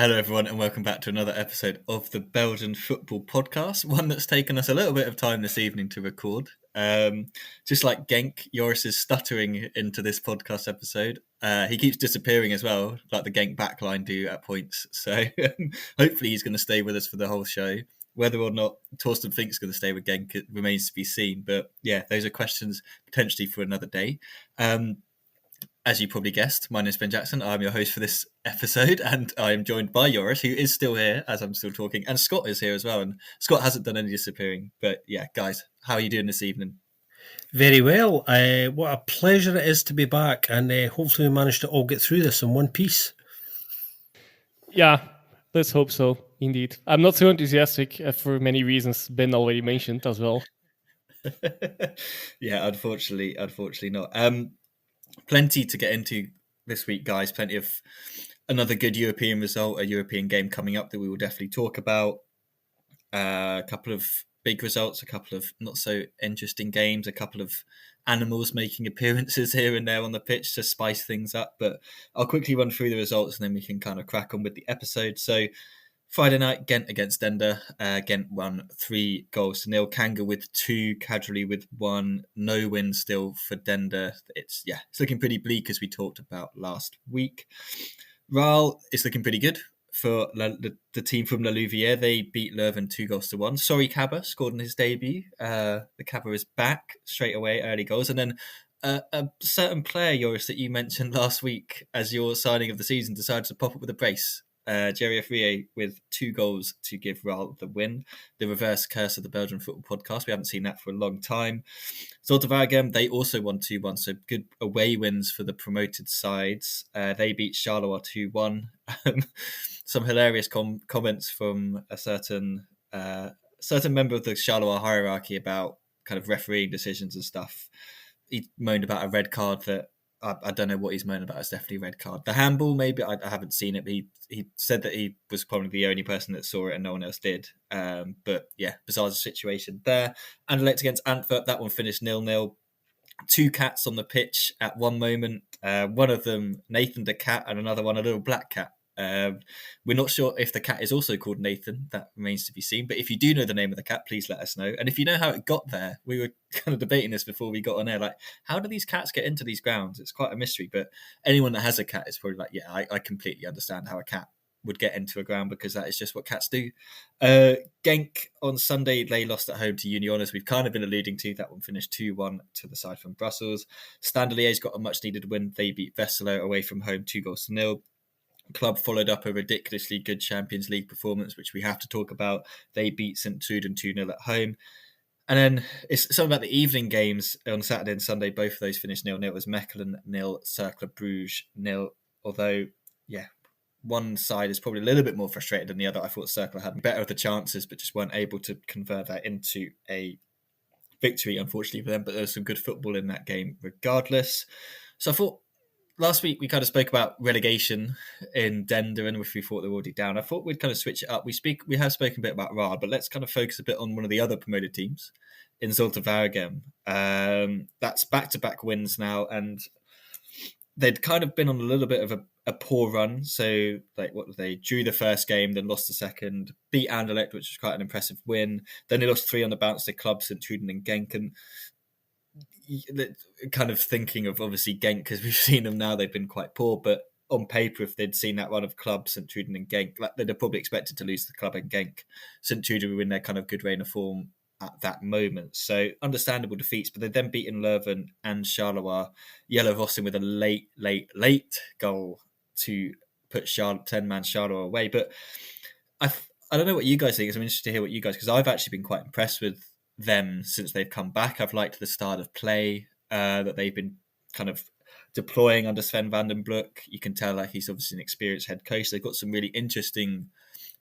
Hello, everyone, and welcome back to another episode of the Belgian Football Podcast. One that's taken us a little bit of time this evening to record. Just like Genk, Joris is stuttering into this podcast episode. He keeps disappearing as well, like the Genk backline do at points. So hopefully he's going to stay with us for the whole show. Whether or not Torsten thinks going to stay with Genk, it remains to be seen. But yeah, those are questions potentially for another day. As you probably guessed, my name is Ben Jackson. I'm your host for this episode, and I am joined by Joris, who is still here as I'm still talking, and Scott is here as well. And Scott hasn't done any disappearing. But yeah, guys, how are you doing this evening? Very well. What a pleasure it is to be back, and hopefully we manage to all get through this in one piece. Yeah, let's hope so, indeed. I'm not so enthusiastic for many reasons Ben already mentioned as well. Yeah, unfortunately not. Plenty to get into this week, guys. Plenty of another good European result, a European game coming up that we will definitely talk about. A couple of big results, a couple of not so interesting games, a couple of animals making appearances here and there on the pitch to spice things up. But I'll quickly run through the results and then we can kind of crack on with the episode. So Friday night, Ghent against Dender. Ghent won 3-0. Kanga with 2, Kadri with 1. No win still for Dender. It's looking pretty bleak as we talked about last week. Raal is looking pretty good for the team from La Louvière. They beat Leuven 2-1. Sorry, Cabba scored in his debut. The Cabba is back straight away, early goals. And then a certain player, Joris, that you mentioned last week as your signing of the season decided to pop up with a brace. Jerry Afrier with 2 goals to give Raal the win. The reverse curse of the Belgian Football Podcast. We haven't seen that for a long time. Zulte Waregem, they also won 2-1, so good away wins for the promoted sides. They beat Charleroi 2-1. Some hilarious comments from a certain member of the Charleroi hierarchy about kind of refereeing decisions and stuff. He moaned about a red card that I don't know what he's moaning about. It's definitely a red card. The handball, maybe I haven't seen it. But he said that he was probably the only person that saw it and no one else did. But yeah, bizarre situation there. Anderlecht against Antwerp, that one finished 0-0. 2 cats on the pitch at one moment. One of them, Nathan the cat, and another one, a little black cat. We're not sure if the cat is also called Nathan. That remains to be seen. But if you do know the name of the cat, please let us know. And if you know how it got there, we were kind of debating this before we got on air. Like, how do these cats get into these grounds? It's quite a mystery. But anyone that has a cat is probably like, yeah, I completely understand how a cat would get into a ground because that is just what cats do. Genk on Sunday, they lost at home to Union, as we've kind of been alluding to. That one finished 2-1 to the side from Brussels. Standard Liège got a much needed win. They beat Westerlo away from home 2-0. Club followed up a ridiculously good Champions League performance, which we have to talk about. They beat St. Truiden 2-0 at home. And then it's something about the evening games on Saturday and Sunday. Both of those finished 0-0. It was Mechelen 0, Cercle Bruges 0. Although, yeah, one side is probably a little bit more frustrated than the other. I thought Cercle had better of the chances, but just weren't able to convert that into a victory, unfortunately for them. But there was some good football in that game regardless. So I thought, last week we kind of spoke about relegation in Dender, and if we thought they were already down, I thought we'd kind of switch it up. We have spoken a bit about Raad, but let's kind of focus a bit on one of the other promoted teams in Zulte Waregem. That's back-to-back wins now, and they'd kind of been on a little bit of a poor run. So, they drew the first game, then lost the second, beat Anderlecht, which was quite an impressive win. Then they lost 3 on the bounce to clubs, St. Truiden and Genk, and kind of thinking of obviously Genk because we've seen them now, they've been quite poor, but on paper if they'd seen that run of clubs, St. Truiden and Genk, they'd have probably expected to lose to the club and Genk. St. Truiden were in their kind of good reign of form at that moment, so understandable defeats, but they'd then beaten Leuven and Charleroi. Yellow Vossen with a late goal to put 10-man Charleroi away. But I don't know what you guys think, so I'm interested to hear what you guys, because I've actually been quite impressed with them since they've come back. I've liked the style of play that they've been kind of deploying under Sven van den Broek. You can tell he's obviously an experienced head coach. They've got some really interesting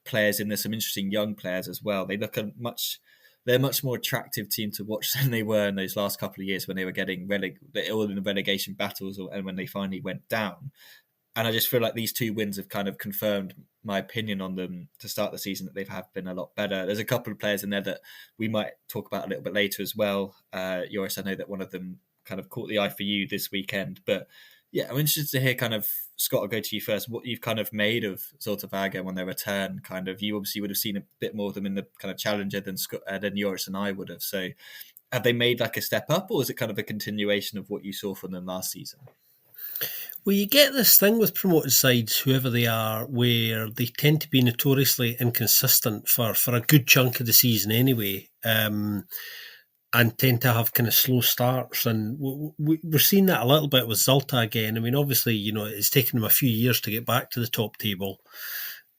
players in there, some interesting young players as well. They're a much more attractive team to watch than they were in those last couple of years when they were getting all in the relegation battles and when they finally went down. And I just feel like these 2 wins have kind of confirmed my opinion on them to start the season, that they've been a lot better. There's a couple of players in there that we might talk about a little bit later as well. Joris, I know that one of them kind of caught the eye for you this weekend, but Yeah, I'm interested to hear kind of, Scott, I'll go to you first, what you've kind of made of Zulte Waregem on their return. Kind of, you obviously would have seen a bit more of them in the kind of Challenger than Joris and I would have. So have they made like a step up, or is it kind of a continuation of what you saw from them last season? Well, you get this thing with promoted sides, whoever they are, where they tend to be notoriously inconsistent for a good chunk of the season anyway. And tend to have kind of slow starts. And we're seeing that a little bit with Zulte again. I mean, obviously, it's taken them a few years to get back to the top table,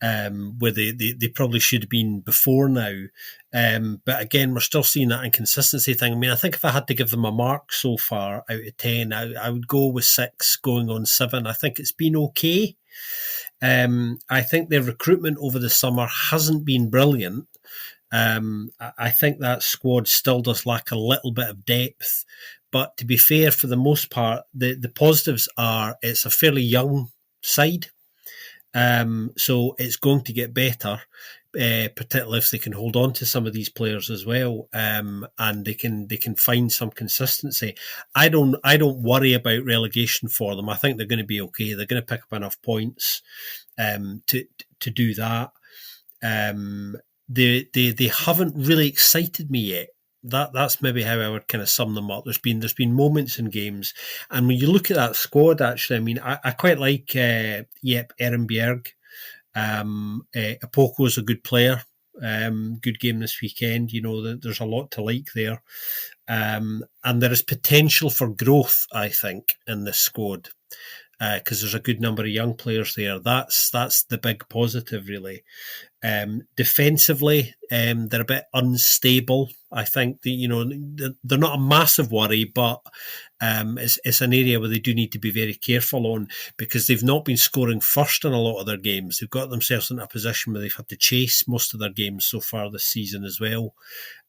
where they probably should have been before now. But again, we're still seeing that inconsistency thing. I mean, I think if I had to give them a mark so far out of 10, I would go with 6 going on 7. I think it's been okay. I think their recruitment over the summer hasn't been brilliant. I think that squad still does lack a little bit of depth, but to be fair, for the most part, the positives are it's a fairly young side, so it's going to get better, particularly if they can hold on to some of these players as well, and they can find some consistency. I don't worry about relegation for them. I think they're going to be okay. They're going to pick up enough points to do that. They haven't really excited me yet. That's maybe how I would kind of sum them up. There's been moments in games, and when you look at that squad, actually, I mean, I quite like Ehrenberg. Apoko is a good player. Good game this weekend. There's a lot to like there, and there is potential for growth, I think, in this squad. Because there's a good number of young players there. That's the big positive, really. Defensively, they're a bit unstable. I think they're not a massive worry, but it's an area where they do need to be very careful on, because they've not been scoring first in a lot of their games. They've got themselves in a position where they've had to chase most of their games so far this season as well.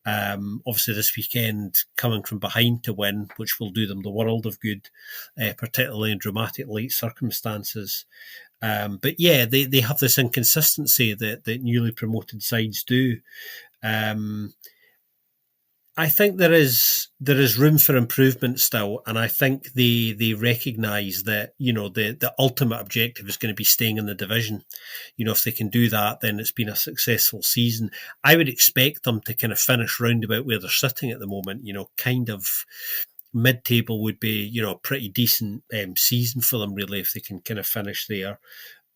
Obviously this weekend coming from behind to win, which will do them the world of good, particularly in dramatic late circumstances. But yeah, they have this inconsistency that newly promoted sides do. I think there is room for improvement still, and I think they recognise that the ultimate objective is going to be staying in the division. If they can do that, then it's been a successful season. I would expect them to kind of finish round about where they're sitting at the moment. Kind of mid-table would be a pretty decent season for them, really, if they can kind of finish there.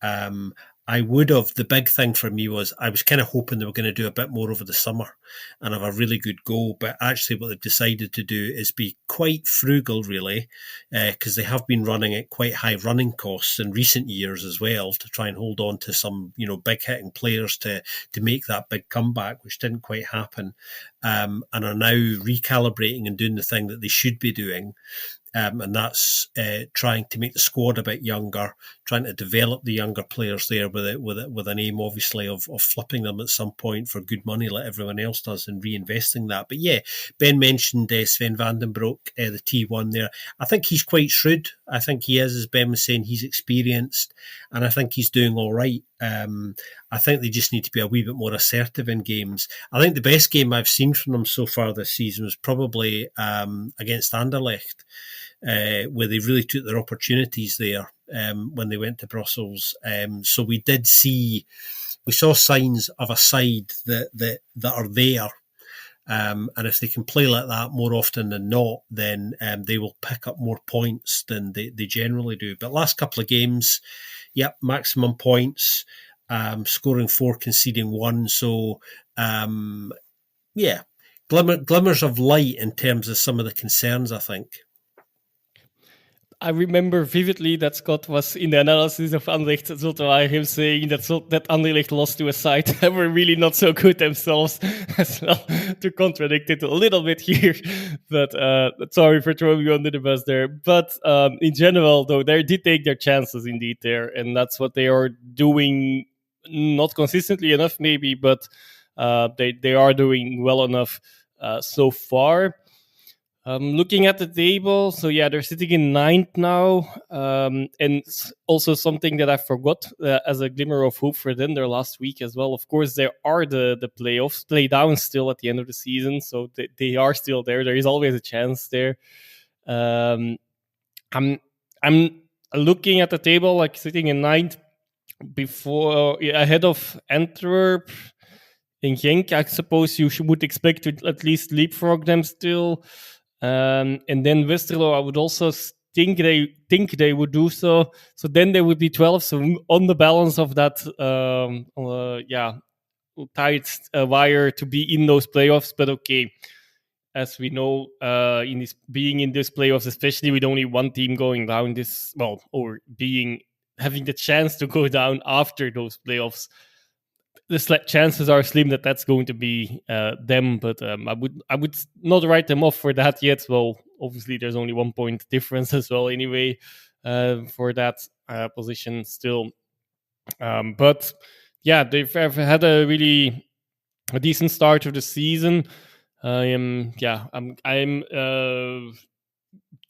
The big thing for me was I was kind of hoping they were going to do a bit more over the summer and have a really good go, but actually what they've decided to do is be quite frugal, really, because they have been running at quite high running costs in recent years as well, to try and hold on to some big hitting players to make that big comeback, which didn't quite happen, and are now recalibrating and doing the thing that they should be doing. And that's trying to make the squad a bit younger, trying to develop the younger players there with an aim, obviously, of flipping them at some point for good money like everyone else does and reinvesting that. But yeah, Ben mentioned Sven Vandenbroek, the T1 there. I think he's quite shrewd. I think he is, as Ben was saying, he's experienced, and I think he's doing all right. I think they just need to be a wee bit more assertive in games. I think the best game I've seen from them so far this season was probably against Anderlecht, where they really took their opportunities there when they went to Brussels. So we saw signs of a side that are there. And if they can play like that more often than not, then they will pick up more points than they generally do. But last couple of games, maximum points, scoring 4, conceding 1. So, glimmers of light in terms of some of the concerns, I think. I remember vividly that Scott was in the analysis of Anderlecht Zulte Waregem saying that Anderlecht lost to a side that were really not so good themselves as well, to contradict it a little bit here. But sorry for throwing you under the bus there. But in general, though, they did take their chances indeed there, and that's what they are doing, not consistently enough maybe, but they are doing well enough so far. Looking at the table, so yeah, they're sitting in 9th now, and also something that I forgot as a glimmer of hope for them, their last week as well. Of course, there are the playoffs, play down still at the end of the season, so they are still there. There is always a chance there. I'm looking at the table, like sitting in ninth, ahead of Antwerp and Genk, I suppose you would expect to at least leapfrog them still. And then Westerlo, I would also think they would do so. So then they would be 12. So on the balance of that, tight wire to be in those playoffs. But okay, as we know, in this playoffs, especially with only one team going down, having the chance to go down after those playoffs, the chances are slim that that's going to be them. But I would not write them off for that yet. Well, obviously there's only 1 point difference as well anyway for that position still. But yeah, they've had a decent start of the season. I'm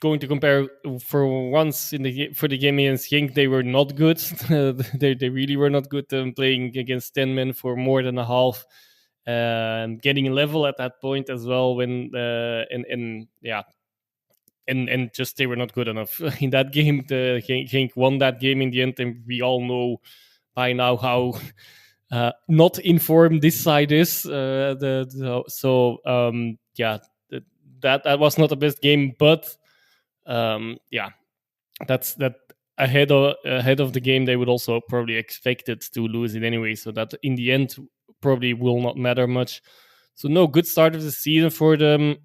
going to compare for once for the game against Genk. They were not good. They really were not good. Playing against 10 men for more than a half, getting level at that point as well. And just they were not good enough in that game. The Genk won that game in the end, and we all know by now how not informed this side is. That was not the best game, but that's that ahead of the game. They would also probably expected to lose it anyway, so that in the end probably will not matter much. So no, good start of the season for them.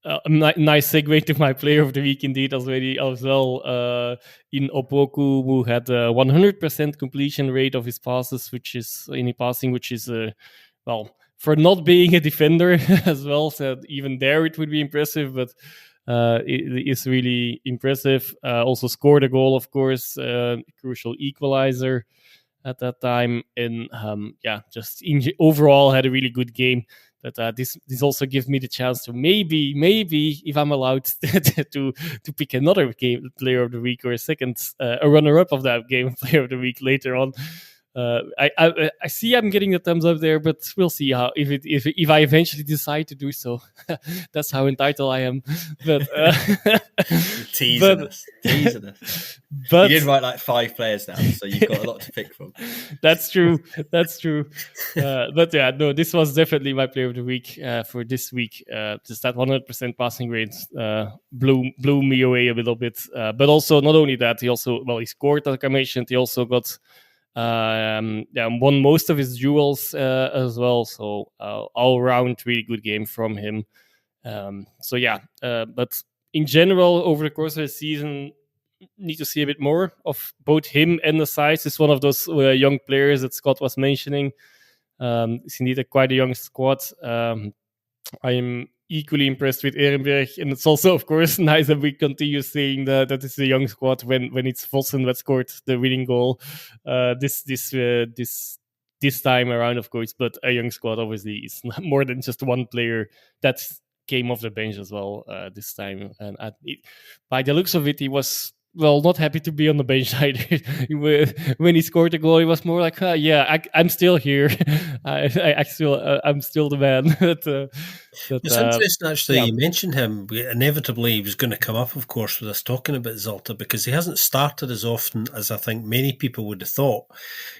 A nice segue to my player of the week indeed as well. In Opoku, who had a 100% completion rate of his passes, which is for not being a defender as well. So even there it would be impressive, but it is really impressive. Also scored a goal, of course, crucial equalizer at that time, and overall had a really good game. But this also gives me the chance to maybe if I'm allowed to pick another game player of the week or a runner-up of that game player of the week later on. I see I'm getting the thumbs up there, but we'll see how if I eventually decide to do so. That's how entitled I am. But teasing us. But you did write like 5 players now, so you've got a lot to pick from. That's true. But yeah, no, this was definitely my player of the week for this week. Just that 100% passing rate blew me away a little bit. But also, not only that, he scored, like I mentioned. He also got won most of his duels as well. So all around really good game from him. But in general, over the course of the season, need to see a bit more of both him and the size. It's one of those young players that Scott was mentioning. It's indeed quite a young squad. I am equally impressed with Ehrenberg, and it's also, of course, nice that we continue saying that it's a young squad when it's Vossen that scored the winning goal this time around, of course. But a young squad obviously is more than just one player that came off the bench as well this time. And by the looks of it, he was not happy to be on the bench either. When he scored the goal, he was more like, I'm still here. I'm still the man. It's interesting, actually. You mentioned him. Inevitably, he was going to come up, of course, with us talking about Zulte, because he hasn't started as often as I think many people would have thought.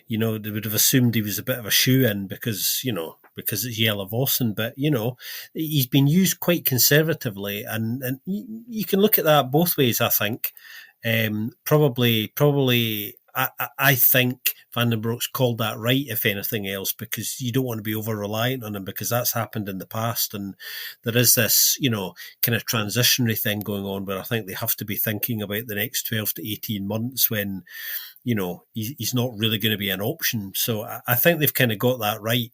They would have assumed he was a bit of a shoe-in because it's Jelle Vossen. But, he's been used quite conservatively, and you can look at that both ways, I think. Probably, I think Van den Broek's called that right, if anything else, because you don't want to be over-reliant on him, because that's happened in the past, and there is this, kind of transitionary thing going on where I think they have to be thinking about the next 12 to 18 months when, he's not really going to be an option. So I think they've kind of got that right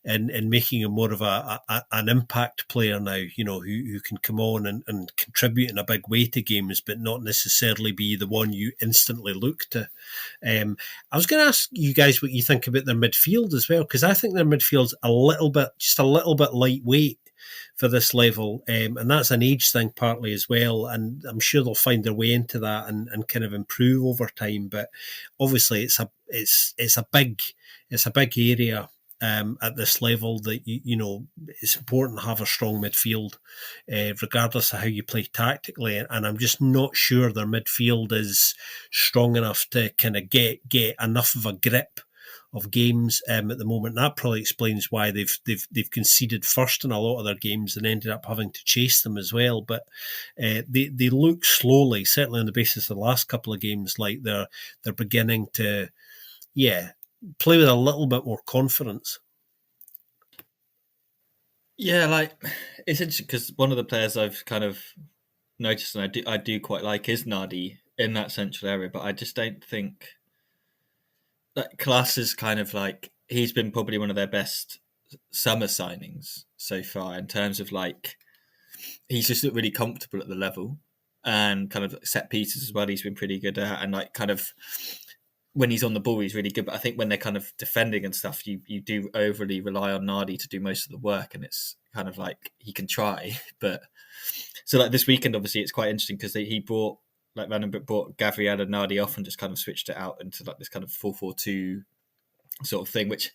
in making him more of an impact player now, who can come on and contribute in a big way to games, but not necessarily be the one you instantly look to. I was going to ask you guys what you think about their midfield as well, because I think their midfield's just a little bit lightweight for this level, and that's an age thing partly as well, and I'm sure they'll find their way into that and kind of improve over time. But obviously it's a big area at this level that, it's important to have a strong midfield, regardless of how you play tactically. And I'm just not sure their midfield is strong enough to kind of get enough of a grip of games at the moment. That probably explains why they've conceded first in a lot of their games and ended up having to chase them as well. But they look slowly, certainly on the basis of the last couple of games, like they're beginning to, play with a little bit more confidence. Yeah, like it's interesting because one of the players I've kind of noticed and I do quite like is Nadi in that central area, but I just don't think that Klaas is kind of like he's been probably one of their best summer signings so far in terms of like he's just looked really comfortable at the level and kind of set pieces as well. He's been pretty good at and like kind of when he's on the ball, he's really good. But I think when they're kind of defending and stuff, you do overly rely on Nadi to do most of the work, and it's kind of like he can try, but so like this weekend, obviously, it's quite interesting because he brought like Vandenberg brought Gabriel and Nadi off and just kind of switched it out into like this kind of 4-4-2 sort of thing, which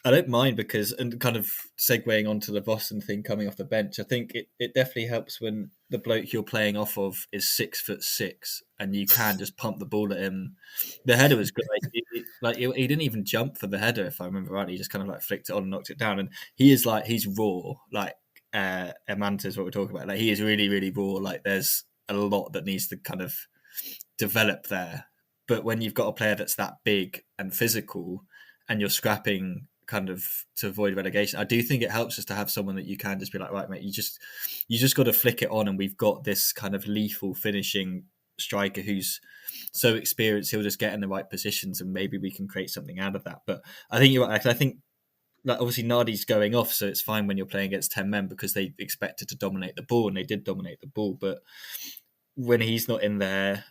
I don't mind because, and kind of segueing onto the Vossen thing coming off the bench, I think it definitely helps when the bloke you're playing off of is 6'6" and you can just pump the ball at him. The header was great. He didn't even jump for the header, if I remember right. He just kind of like flicked it on and knocked it down. And he's raw, like Amanta is what we're talking about. Like he is really, really raw. Like there's a lot that needs to kind of develop there. But when you've got a player that's that big and physical and you're scrapping kind of to avoid relegation, I do think it helps us to have someone that you can just be like, right, mate, you just got to flick it on, and we've got this kind of lethal finishing striker who's so experienced, he'll just get in the right positions and maybe we can create something out of that. But I think you're right. I think like obviously Nadi's going off, so it's fine when you're playing against 10 men because they expected to dominate the ball and they did dominate the ball. But when he's not in there,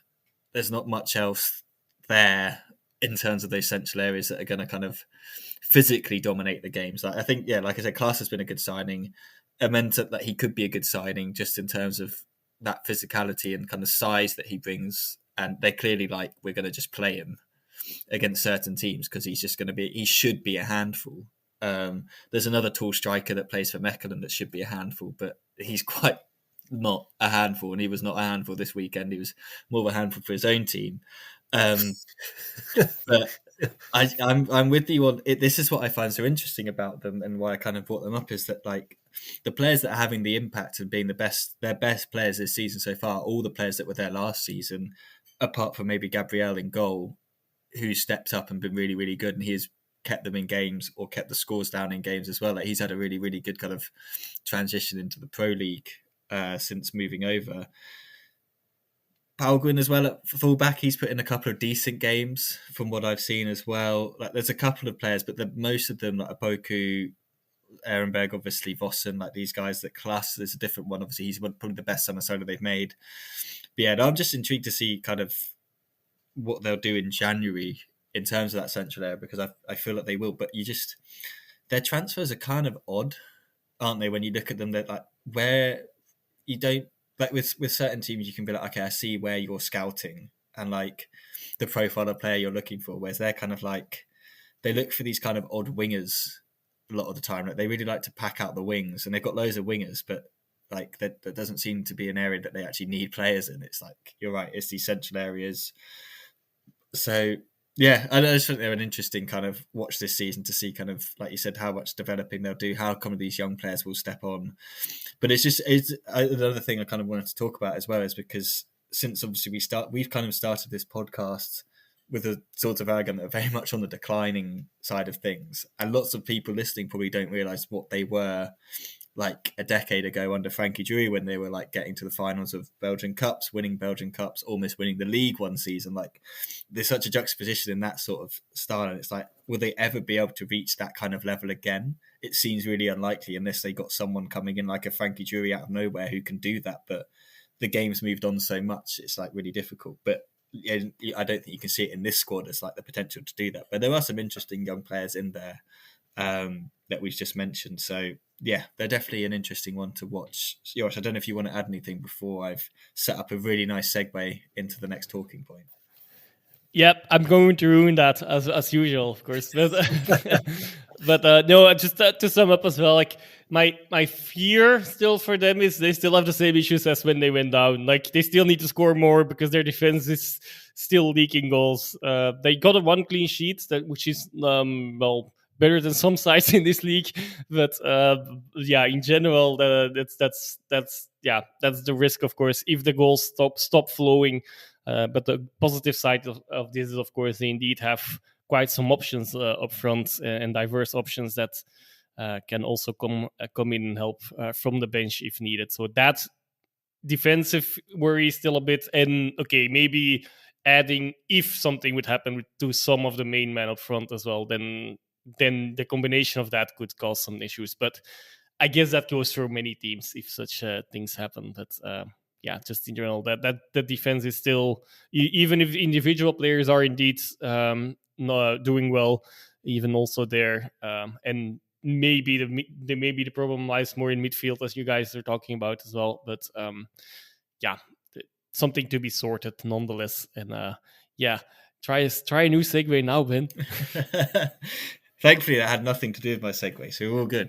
there's not much else there in terms of those central areas that are going to kind of physically dominate the games. Like I think, like I said, Klaas has been a good signing. It meant that he could be a good signing just in terms of that physicality and kind of size that he brings. And they're clearly like, we're going to just play him against certain teams because he should be a handful. There's another tall striker that plays for Mechelen that should be a handful, but he's quite not a handful, and he was not a handful this weekend. He was more of a handful for his own team. But I'm with you on it. This is what I find so interesting about them, and why I kind of brought them up is that like the players that are having the impact and being their best players this season so far, all the players that were there last season, apart from maybe Gabriel in goal, who stepped up and been really, really good, and he has kept them in games or kept the scores down in games as well. Like he's had a really, really good kind of transition into the Pro League since moving over. Palgrin as well at fullback, he's put in a couple of decent games from what I've seen as well. Like there's a couple of players, but most of them, like Aboku, Ehrenberg, obviously Vossen, like these guys that Klaas is a different one. Obviously, he's probably the best summer solo they've made. But yeah, I'm just intrigued to see kind of what they'll do in January in terms of that central area, because I feel like they will. But their transfers are kind of odd, aren't they? When you look at them, they're like where you don't. Like with certain teams, you can be like, okay, I see where you're scouting and like the profile of player you're looking for. Whereas they're kind of like, they look for these kind of odd wingers a lot of the time. Like they really like to pack out the wings, and they've got loads of wingers, but like that doesn't seem to be an area that they actually need players in. It's like, you're right, it's these central areas. So yeah, I just think they're an interesting kind of watch this season to see kind of, like you said, how much developing they'll do, how come these young players will step on. But it's another thing I kind of wanted to talk about as well, is because since obviously we've kind of started this podcast with a sort of Waregem that are very much on the declining side of things. And lots of people listening probably don't realise what they were like a decade ago under Frankie Drury, when they were like getting to the finals of Belgian Cups, winning Belgian Cups, almost winning the league one season. Like there's such a juxtaposition in that sort of style, and it's like, will they ever be able to reach that kind of level again? It seems really unlikely unless they got someone coming in like a Frankie Drury out of nowhere who can do that. But the game's moved on so much, it's like really difficult. But I don't think you can see it in this squad as like the potential to do that. But there are some interesting young players in there that we've just mentioned. So yeah, they're definitely an interesting one to watch. Joris, I don't know if you want to add anything before I've set up a really nice segue into the next talking point. Yep, I'm going to ruin that as usual, of course. But But no, just to sum up as well, like my fear still for them is they still have the same issues as when they went down. Like they still need to score more because their defense is still leaking goals. They got a 1 clean sheet which is better than some sides in this league. But yeah, in general, that's the risk, of course, if the goals stop flowing. But the positive side of this is, of course, they indeed have quite some options up front and diverse options that can also come in and help from the bench if needed. So that defensive worry is still a bit, and okay, maybe adding if something would happen to some of the main men up front as well, then the combination of that could cause some issues. But I guess that goes for many teams if such things happen. But yeah, just in general, that the defense is still, even if individual players are indeed doing well, even also there, and maybe the problem lies more in midfield, as you guys are talking about as well. But yeah, something to be sorted nonetheless. And yeah, try a new segue now, Ben. Thankfully, that had nothing to do with my segue, so we're all good.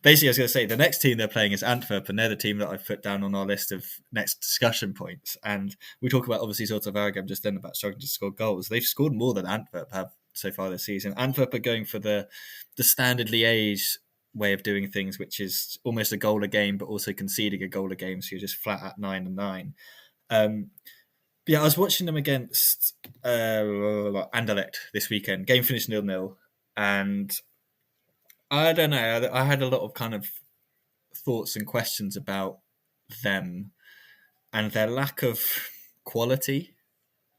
Basically, I was going to say the next team they're playing is Antwerp, and they're the team that I've put down on our list of next discussion points. And we talk about, obviously, Zulte Waregem just then about struggling to score goals. They've scored more than Antwerp have so far this season. Antwerp are going for the standard Liège way of doing things, which is almost a goal a game, but also conceding a goal a game, so you're just flat at 9-9. Yeah, I was watching them against Anderlecht this weekend. Game finished 0-0. And I don't know, I had a lot of kind of thoughts and questions about them and their lack of quality.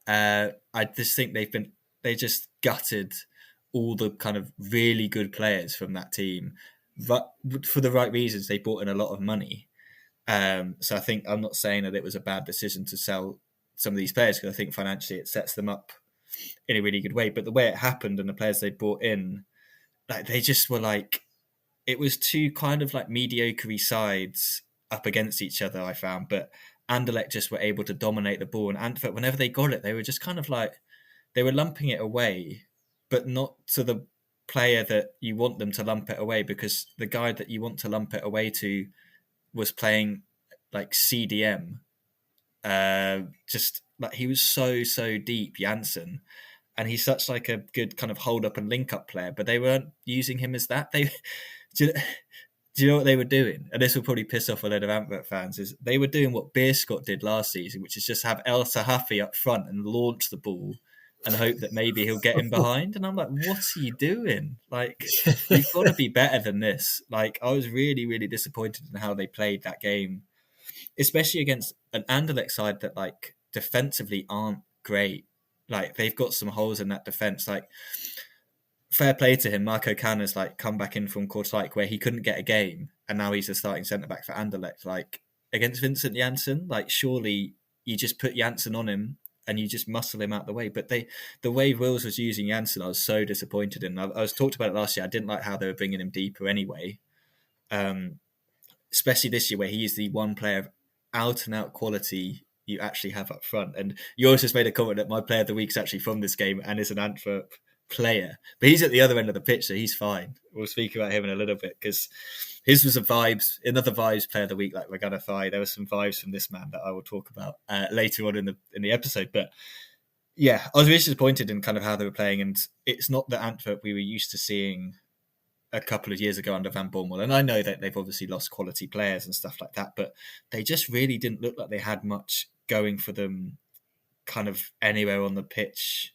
I just think they just gutted all the kind of really good players from that team. But for the right reasons, they brought in a lot of money. So I think, I'm not saying that it was a bad decision to sell some of these players, because I think financially it sets them up in a really good way. But the way it happened and the players they brought in, like, they just were like, it was two kind of like mediocre sides up against each other, I found. But Anderlecht just were able to dominate the ball, and Antwerp, whenever they got it, they were just kind of like, they were lumping it away, but not to the player that you want them to lump it away, because the guy that you want to lump it away to was playing like CDM. Just like, he was so deep, Janssen, and he's such like a good kind of hold up and link up player, but they weren't using him as that. They do you know what they were doing? And this will probably piss off a load of Antwerp fans, is they were doing what Beerschot did last season, which is just have El Sahafi up front and launch the ball and hope that maybe he'll get in behind. And I'm like, what are you doing? Like, you've got to be better than this. Like, I was really, really disappointed in how they played that game, especially against an Anderlecht side that, like, defensively aren't great. Like, they've got some holes in that defense. Like, fair play to him. Marco Canna's like come back in from Kortrijk where he couldn't get a game, and now he's the starting centre back for Anderlecht. Like, against Vincent Janssen, like, surely you just put Janssen on him and you just muscle him out the way. But the way Wills was using Janssen, I was so disappointed in. I was talked about it last year. I didn't like how they were bringing him deeper anyway. Especially this year, where he is the one player of out and out quality you actually have up front. And Joris just made a comment that my player of the week is actually from this game and is an Antwerp player, but he's at the other end of the pitch, so he's fine. We'll speak about him in a little bit, because his was another vibes player of the week, like Regana Thai. There were some vibes from this man that I will talk about later on in the episode. But yeah, I was really disappointed in kind of how they were playing, and it's not the Antwerp we were used to seeing a couple of years ago under Van Bommel. And I know that they've obviously lost quality players and stuff like that, but they just really didn't look like they had much going for them kind of anywhere on the pitch,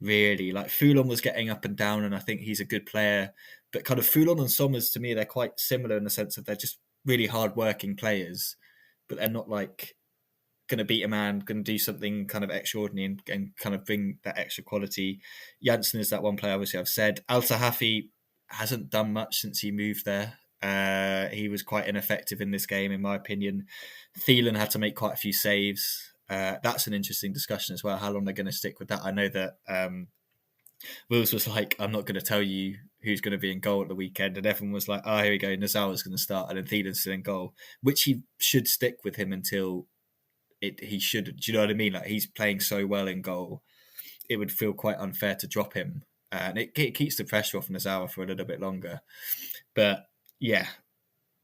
really. Like, Foulon was getting up and down, and I think he's a good player, but kind of Foulon and Sommers, to me, they're quite similar in the sense that they're just really hard-working players, but they're not like going to beat a man, going to do something kind of extraordinary and kind of bring that extra quality. Janssen is that one player, obviously, I've said. Al Sahafi hasn't done much since he moved there. He was quite ineffective in this game, in my opinion. Thielen had to make quite a few saves. That's an interesting discussion as well, how long they're going to stick with that. I know that Wills was like, I'm not going to tell you who's going to be in goal at the weekend, and everyone was like, oh, here we go, Nazawa's going to start, and then Thielen's still in goal, which he should stick with him until he should. Do you know what I mean? Like, he's playing so well in goal, it would feel quite unfair to drop him and it keeps the pressure off Nazawa for a little bit longer. But yeah,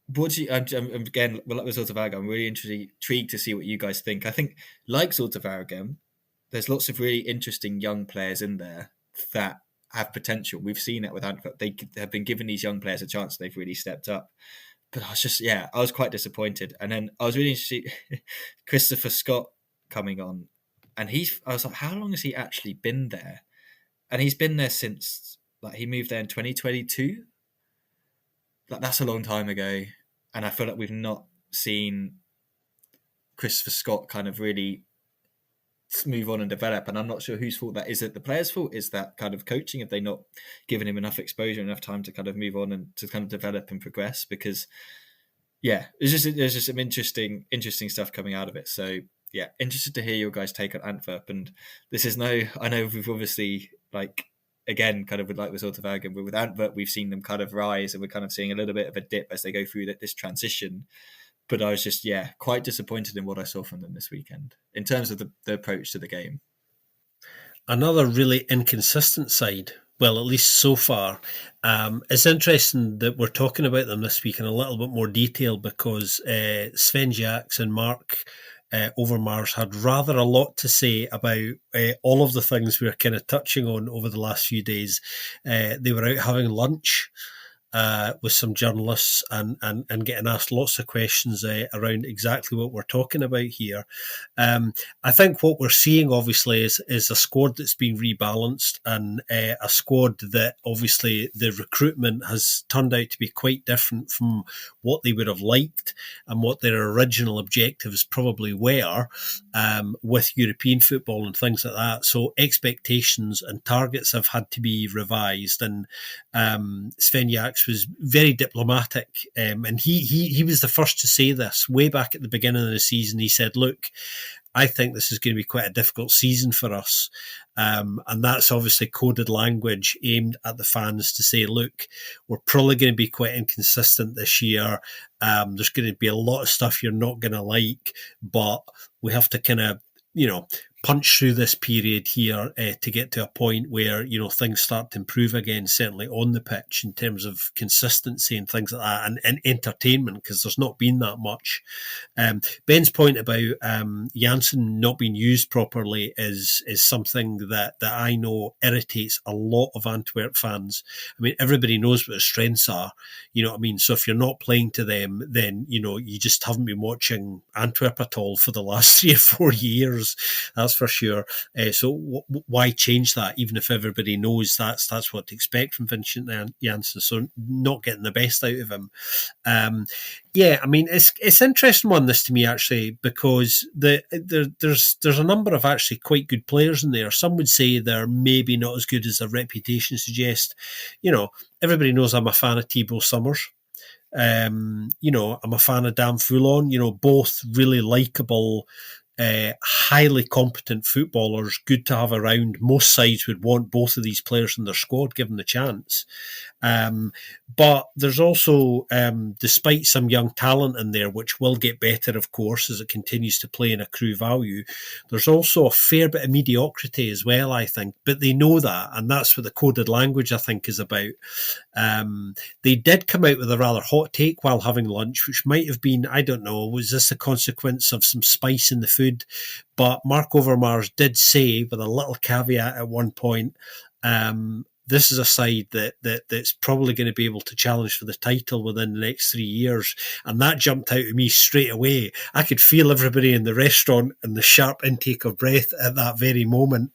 what do you? Again, like with Zulte Waregem, I'm really intrigued to see what you guys think. I think, like Zulte Waregem, there's lots of really interesting young players in there that have potential. We've seen it with Antwerp. They have been given these young players a chance. They've really stepped up. But I was quite disappointed. And then I was really interested, Christopher Scott coming on. And I was like, how long has he actually been there? And he's been there since, like, he moved there in 2022. Like, that's a long time ago. And I feel like we've not seen Christopher Scott kind of really move on and develop. And I'm not sure whose fault that is. It the players' fault? Is that kind of coaching? Have they not given him enough exposure, enough time to kind of move on and to kind of develop and progress? Because yeah, there's just some interesting stuff coming out of it. So yeah, interested to hear your guys' take on Antwerp. And this is I know we've obviously, like, again, kind of with Zulte Waregem, but with Antwerp, we've seen them kind of rise, and we're kind of seeing a little bit of a dip as they go through this transition. But I was just, quite disappointed in what I saw from them this weekend in terms of the approach to the game. Another really inconsistent side, well, at least so far. It's interesting that we're talking about them this week in a little bit more detail because Sven Jacks and Mark Overmars had rather a lot to say about all of the things we were kind of touching on over the last few days. They were out having lunch with some journalists and getting asked lots of questions around exactly what we're talking about here. I think what we're seeing, obviously, is a squad that's been rebalanced and a squad that, obviously, the recruitment has turned out to be quite different from what they would have liked and what their original objectives probably were with European football and things like that. So expectations and targets have had to be revised. And Sven Jacks was very diplomatic, and he was the first to say this way back at the beginning of the season. He said, look, I think this is going to be quite a difficult season for us. And that's obviously coded language aimed at the fans to say, look, we're probably going to be quite inconsistent this year. There's going to be a lot of stuff you're not going to like, but we have to kind of, punch through this period here to get to a point where, things start to improve again, certainly on the pitch in terms of consistency and things like that, and entertainment, because there's not been that much. Ben's point about Janssen not being used properly is something that I know irritates a lot of Antwerp fans. I mean, everybody knows what his strengths are, you know what I mean? So if you're not playing to them, then, you just haven't been watching Antwerp at all for the last 3 or 4 years. That's for sure. So why change that, even if everybody knows that's what to expect from Vincent Janssen? So not getting the best out of him. I mean, it's an interesting one, this, to me, actually, because there's a number of actually quite good players in there. Some would say they're maybe not as good as their reputation suggests. Everybody knows I'm a fan of Thibaut Summers. I'm a fan of Dan Foulon, both really likeable, highly competent footballers, good to have around. Most sides would want both of these players in their squad given the chance. But there's also, despite some young talent in there, which will get better, of course, as it continues to play in accrue value, there's also a fair bit of mediocrity as well, I think. But they know that, and that's what the coded language, I think, is about. They did come out with a rather hot take while having lunch, which might have been, I don't know, was this a consequence of some spice in the food? But Mark Overmars did say, with a little caveat at one point, this is a side that's probably going to be able to challenge for the title within the next 3 years. And that jumped out at me straight away. I could feel everybody in the restaurant and the sharp intake of breath at that very moment,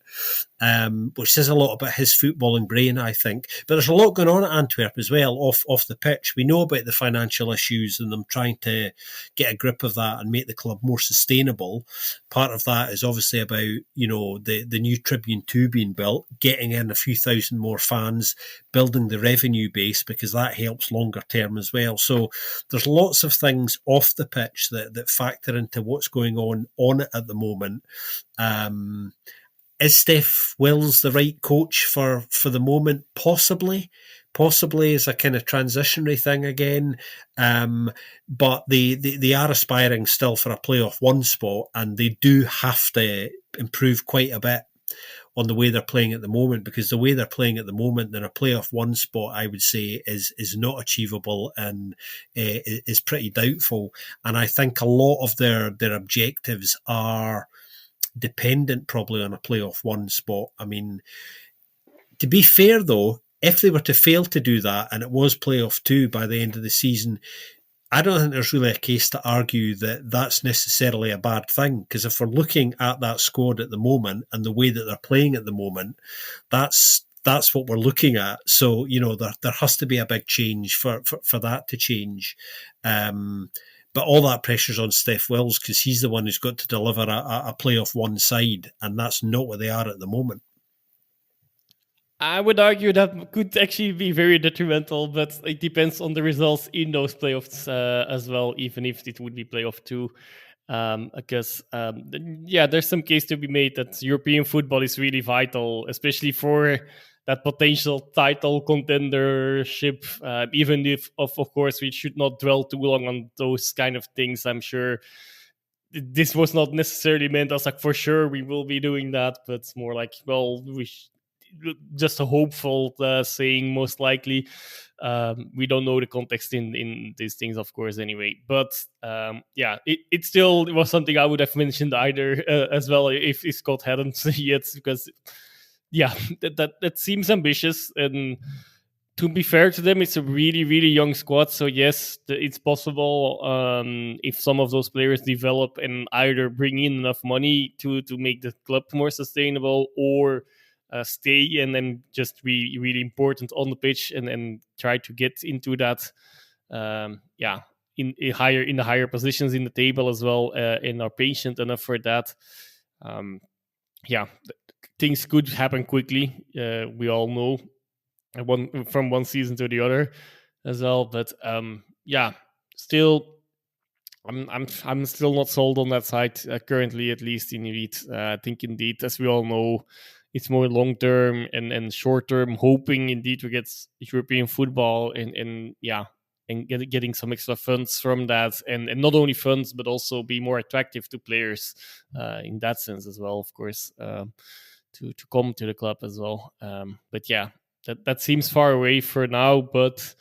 which says a lot about his footballing brain, I think. But there's a lot going on at Antwerp as well, off the pitch. We know about the financial issues and them trying to get a grip of that and make the club more sustainable. Part of that is obviously about, the new Tribune 2 being built, getting in a few thousand more fans, building the revenue base, because that helps longer term as well. So there's lots of things off the pitch that factor into what's going on it at the moment. Is Steph Wills the right coach for the moment? Possibly as a kind of transitionary thing again. But they are aspiring still for a playoff 1 spot, and they do have to improve quite a bit on the way they're playing at the moment, because the way they're playing at the moment, then a playoff one spot, I would say, is not achievable and is pretty doubtful. And I think a lot of their objectives are dependent probably on a playoff one spot. I mean, to be fair though, if they were to fail to do that and it was playoff two by the end of the season, I don't think there's really a case to argue that that's necessarily a bad thing, because if we're looking at that squad at the moment and the way that they're playing at the moment, that's what we're looking at. So, you know, there has to be a big change for that to change. But all that pressure's on Steph Wells, because he's the one who's got to deliver a playoff one side, and that's not what they are at the moment. I would argue that could actually be very detrimental, but it depends on the results in those playoffs as well, even if it would be playoff two. Because, there's some case to be made that European football is really vital, especially for that potential title contendership, even if, of course, we should not dwell too long on those kind of things. I'm sure this was not necessarily meant as like, for sure, we will be doing that, but it's more like, well, just a hopeful saying, most likely. We don't know the context in these things, of course, anyway. But it still was something I would have mentioned either as well if Scott hadn't yet, because that seems ambitious. And to be fair to them, it's a really, really young squad. So yes, it's possible if some of those players develop and either bring in enough money to make the club more sustainable, or stay and then just be really important on the pitch and try to get into that in the higher positions in the table as well, and are patient enough for that. Things could happen quickly. We all know from one season to the other as well. But still, I'm still not sold on that side currently, at least in Elite. I think indeed, as we all know, it's more long-term and short-term, hoping indeed we get European football and getting some extra funds from that. And not only funds, but also be more attractive to players in that sense as well, of course, to come to the club as well. That seems far away for now, but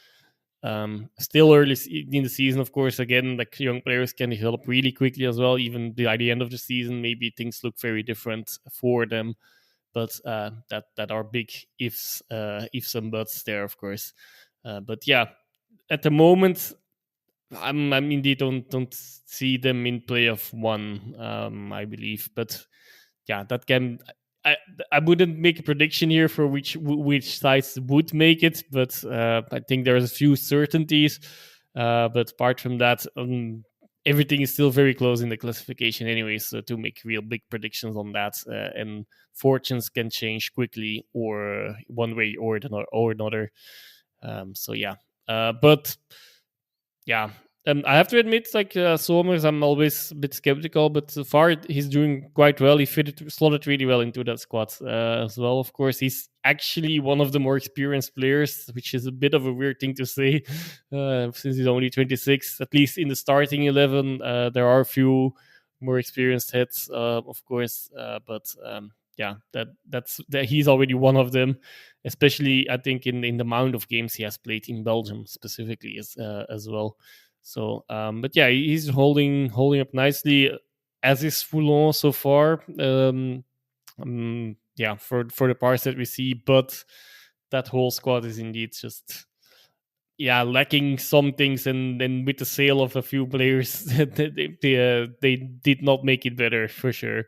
still early in the season, of course. Again, like, young players can develop really quickly as well. Even by the end of the season, maybe things look very different for them. But that are big ifs and buts there, of course. At the moment, I'm indeed don't see them in playoff one. I believe, but that can. I wouldn't make a prediction here for which sides would make it, but I think there's a few certainties. But apart from that, everything is still very close in the classification anyway, so to make real big predictions on that, and fortunes can change quickly, or one way or another. I have to admit, like, Somers, I'm always a bit skeptical, but so far he's doing quite well. He slotted really well into that squad as well. Of course, he's actually one of the more experienced players, which is a bit of a weird thing to say, since he's only 26. At least in the starting 11, there are a few more experienced heads, of course, but he's already one of them, especially I think in the amount of games he has played in Belgium specifically as well. So, he's holding up nicely, as is Foulon so far. For the parts that we see, but that whole squad is indeed just lacking some things, and then with the sale of a few players, they did not make it better for sure.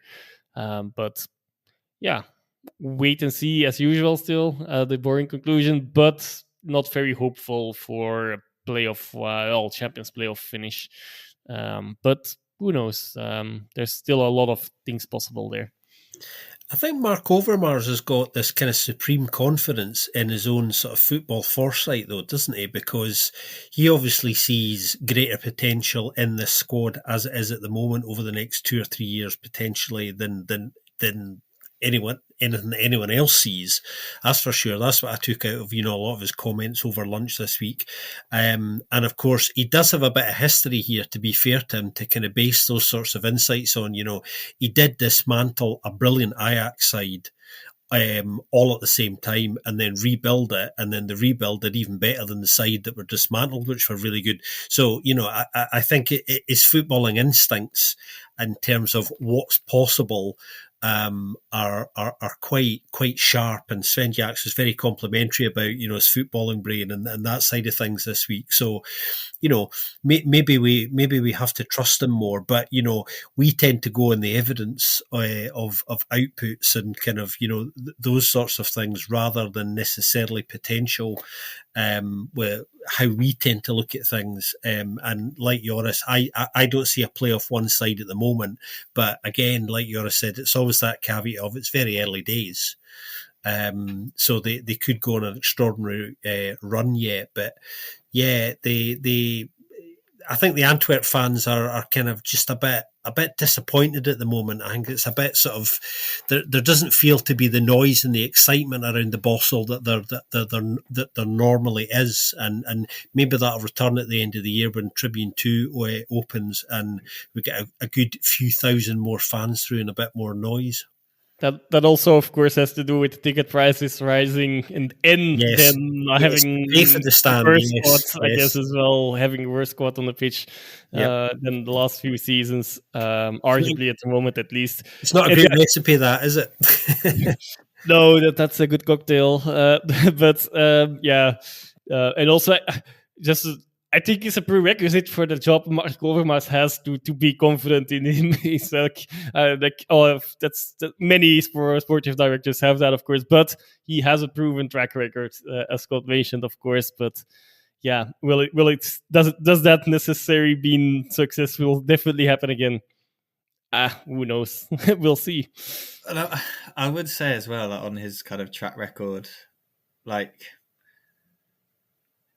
Wait and see as usual. Still, the boring conclusion, but not very hopeful for playoff, Champions playoff finish. But who knows? There's still a lot of things possible there. I think Mark Overmars has got this kind of supreme confidence in his own sort of football foresight, though, doesn't he? Because he obviously sees greater potential in this squad as it is at the moment over the next 2 or 3 years, potentially, than anyone else sees. That's for sure. That's what I took out of, a lot of his comments over lunch this week. And of course, he does have a bit of history here, to be fair to him, to kind of base those sorts of insights on. He did dismantle a brilliant Ajax side all at the same time, and then rebuild it, and then the rebuild did even better than the side that were dismantled, which were really good. So, I think it is footballing instincts in terms of what's possible are quite sharp, and Sven Jaks was very complimentary about his footballing brain and that side of things this week. So, maybe we have to trust him more, but we tend to go on the evidence of outputs and kind of those sorts of things rather than necessarily potential. With how we tend to look at things, and like Joris, I don't see a playoff one side at the moment, but again, like Joris said, it's always that caveat of it's very early days. So they could go on an extraordinary run yet, but yeah, I think the Antwerp fans are kind of just a bit disappointed at the moment. I think it's a bit sort of there doesn't feel to be the noise and the excitement around the Bossel that there normally is, and maybe that'll return at the end of the year when Tribune 2 opens and we get a good few thousand more fans through and a bit more noise. That also, of course, has to do with ticket prices rising and Yes. then having Pay for the stand, worse yes, squad, I guess, as well, having a worse squad on the pitch than the last few seasons, arguably at the moment at least. It's not a great recipe, that, is it? No, that's a good cocktail. But and also just I think it's a prerequisite for the job Mark Overmars has to be confident in him. He's many sportive directors have that, of course, but he has a proven track record, as Scott mentioned, of course. But yeah, does that necessarily being successful definitely happen again? Who knows? We'll see. I would say as well that on his kind of track record, like,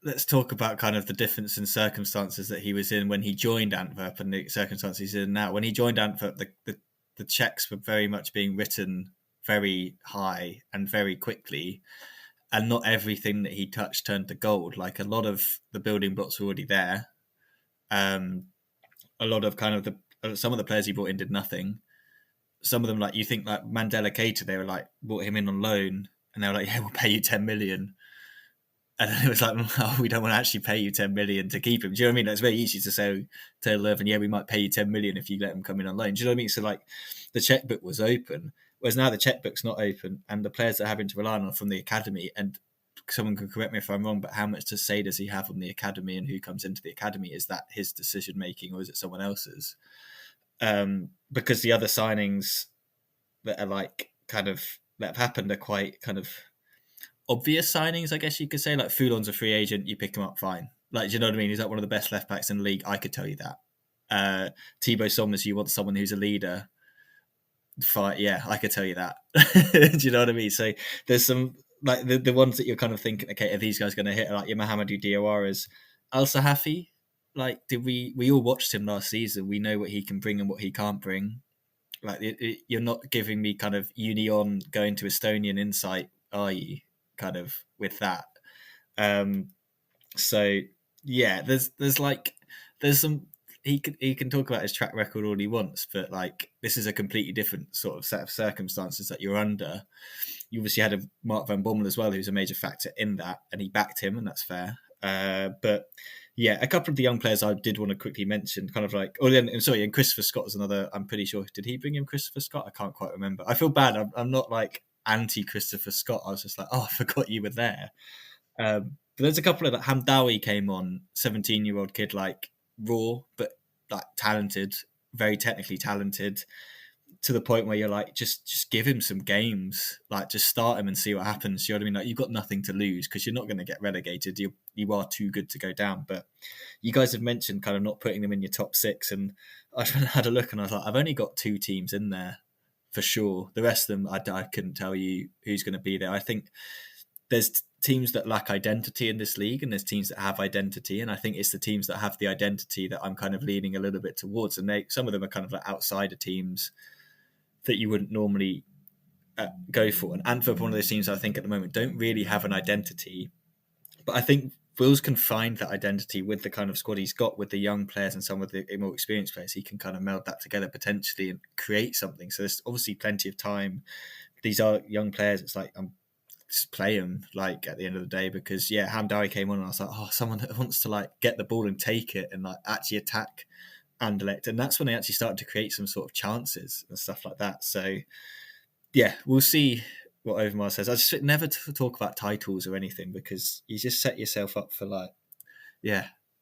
let's talk about kind of the difference in circumstances that he was in when he joined Antwerp and the circumstances he's in now. When he joined Antwerp, the checks were very much being written very high and very quickly, and not everything that he touched turned to gold. Like, a lot of the building blocks were already there. A lot of kind of some of the players he brought in did nothing. Some of them, like, you think like Mandela Keita, they were like, brought him in on loan and they were like, yeah, we'll pay you 10 million. And then it was like, oh, we don't want to actually pay you 10 million to keep him. Do you know what I mean? It's very easy to say to 11, yeah, we might pay you 10 million if you let him come in on loan. Do you know what I mean? So, like, the checkbook was open, whereas now the checkbook's not open, and the players are having to rely on from the academy. And someone can correct me if I'm wrong, but how much to say does he have on the academy, and who comes into the academy? Is that his decision making, or is it someone else's? Because the other signings that are like kind of that have happened are quite kind of obvious signings, I guess you could say. Like, Foulon's a free agent, you pick him up, fine. Like, do you know what I mean? He's like one of the best left backs in the league. I could tell you that. Thibaut Somers, you want someone who's a leader. Fine, yeah, I could tell you that. Do you know what I mean? So there's some, like, the ones that you're kind of thinking, okay, are these guys going to hit? Like your Mahamadou Diawaras, Al Sahafi. Like, we all watched him last season. We know what he can bring and what he can't bring. Like, you're not giving me kind of Union going to Estonian insight, are you? Kind of with that. So yeah, there's some, he can talk about his track record all he wants, but like, this is a completely different sort of set of circumstances that you're under. You obviously had a Mark van Bommel as well, who's a major factor in that, and he backed him, and that's fair. But yeah, a couple of the young players I did want to quickly mention, kind of like, and Christopher Scott was another. I'm pretty sure, did he bring in Christopher Scott? I can't quite remember. I feel bad. I'm not like anti Christopher Scott. I was just like, oh, I forgot you were there. But there's a couple of that. Hamdawi came on, 17-year-old kid, like raw but like talented, very technically talented, to the point where you're like, just give him some games, like just start him and see what happens. You know what I mean? Like, you've got nothing to lose because you're not going to get relegated. You are too good to go down. But you guys have mentioned kind of not putting them in your top six, and I had a look and I was like, I've only got 2 teams in there for sure. The rest of them, I couldn't tell you who's going to be there. I think there's teams that lack identity in this league, and there's teams that have identity. And I think it's the teams that have the identity that I'm kind of leaning a little bit towards. And some of them are kind of like outsider teams that you wouldn't normally go for. And Antwerp, one of those teams I think at the moment don't really have an identity. But I think Wills can find that identity with the kind of squad he's got, with the young players and some of the more experienced players. He can kind of meld that together potentially and create something. So there's obviously plenty of time, these are young players. It's like I'm just play them like at the end of the day, because Hamdari came on and I was like, oh, someone that wants to like get the ball and take it and like actually attack Anderlecht, and that's when they actually started to create some sort of chances and stuff like that. So yeah, we'll see what Overmars says. I just never talk about titles or anything, because you just set yourself up for like,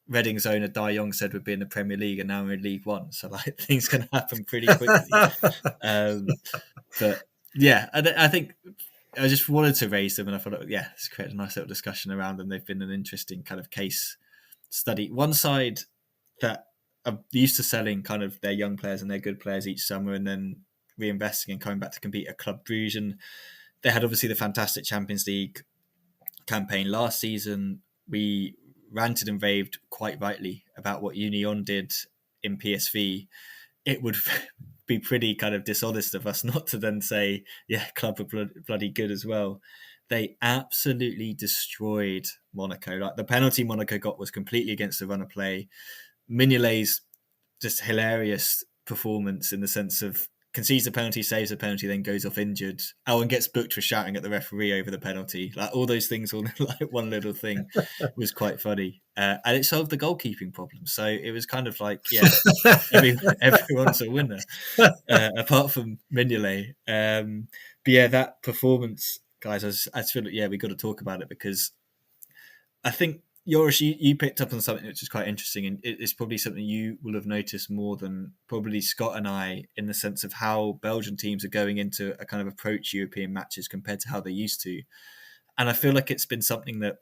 Reading's owner Dai Yong said we'd be in the Premier League and now we're in League One, so like things can happen pretty quickly. But yeah, I think I just wanted to raise them, and I thought, let's create a nice little discussion around them. They've been an interesting kind of case study. One side that are used to selling kind of their young players and their good players each summer and then reinvesting and coming back to compete at Club Brugge. And they had obviously the fantastic Champions League campaign last season. We ranted and raved quite rightly about what Union did in PSV. It would be pretty kind of dishonest of us not to then say, Club are bloody good as well. They absolutely destroyed Monaco. Like the penalty Monaco got was completely against the run of play. Mignolet's just hilarious performance in the sense of concedes a penalty, saves a penalty, then goes off injured. And gets booked for shouting at the referee over the penalty. Like all those things, all like one little thing was quite funny. And it solved the goalkeeping problem. So it was kind of like, everyone's a winner, apart from Mignolet. But that performance, guys, I feel like, we got to talk about it, because I think, Joris, you picked up on something which is quite interesting, and it's probably something you will have noticed more than probably Scott and I, in the sense of how Belgian teams are going into a kind of approach European matches compared to how they used to. And I feel like it's been something that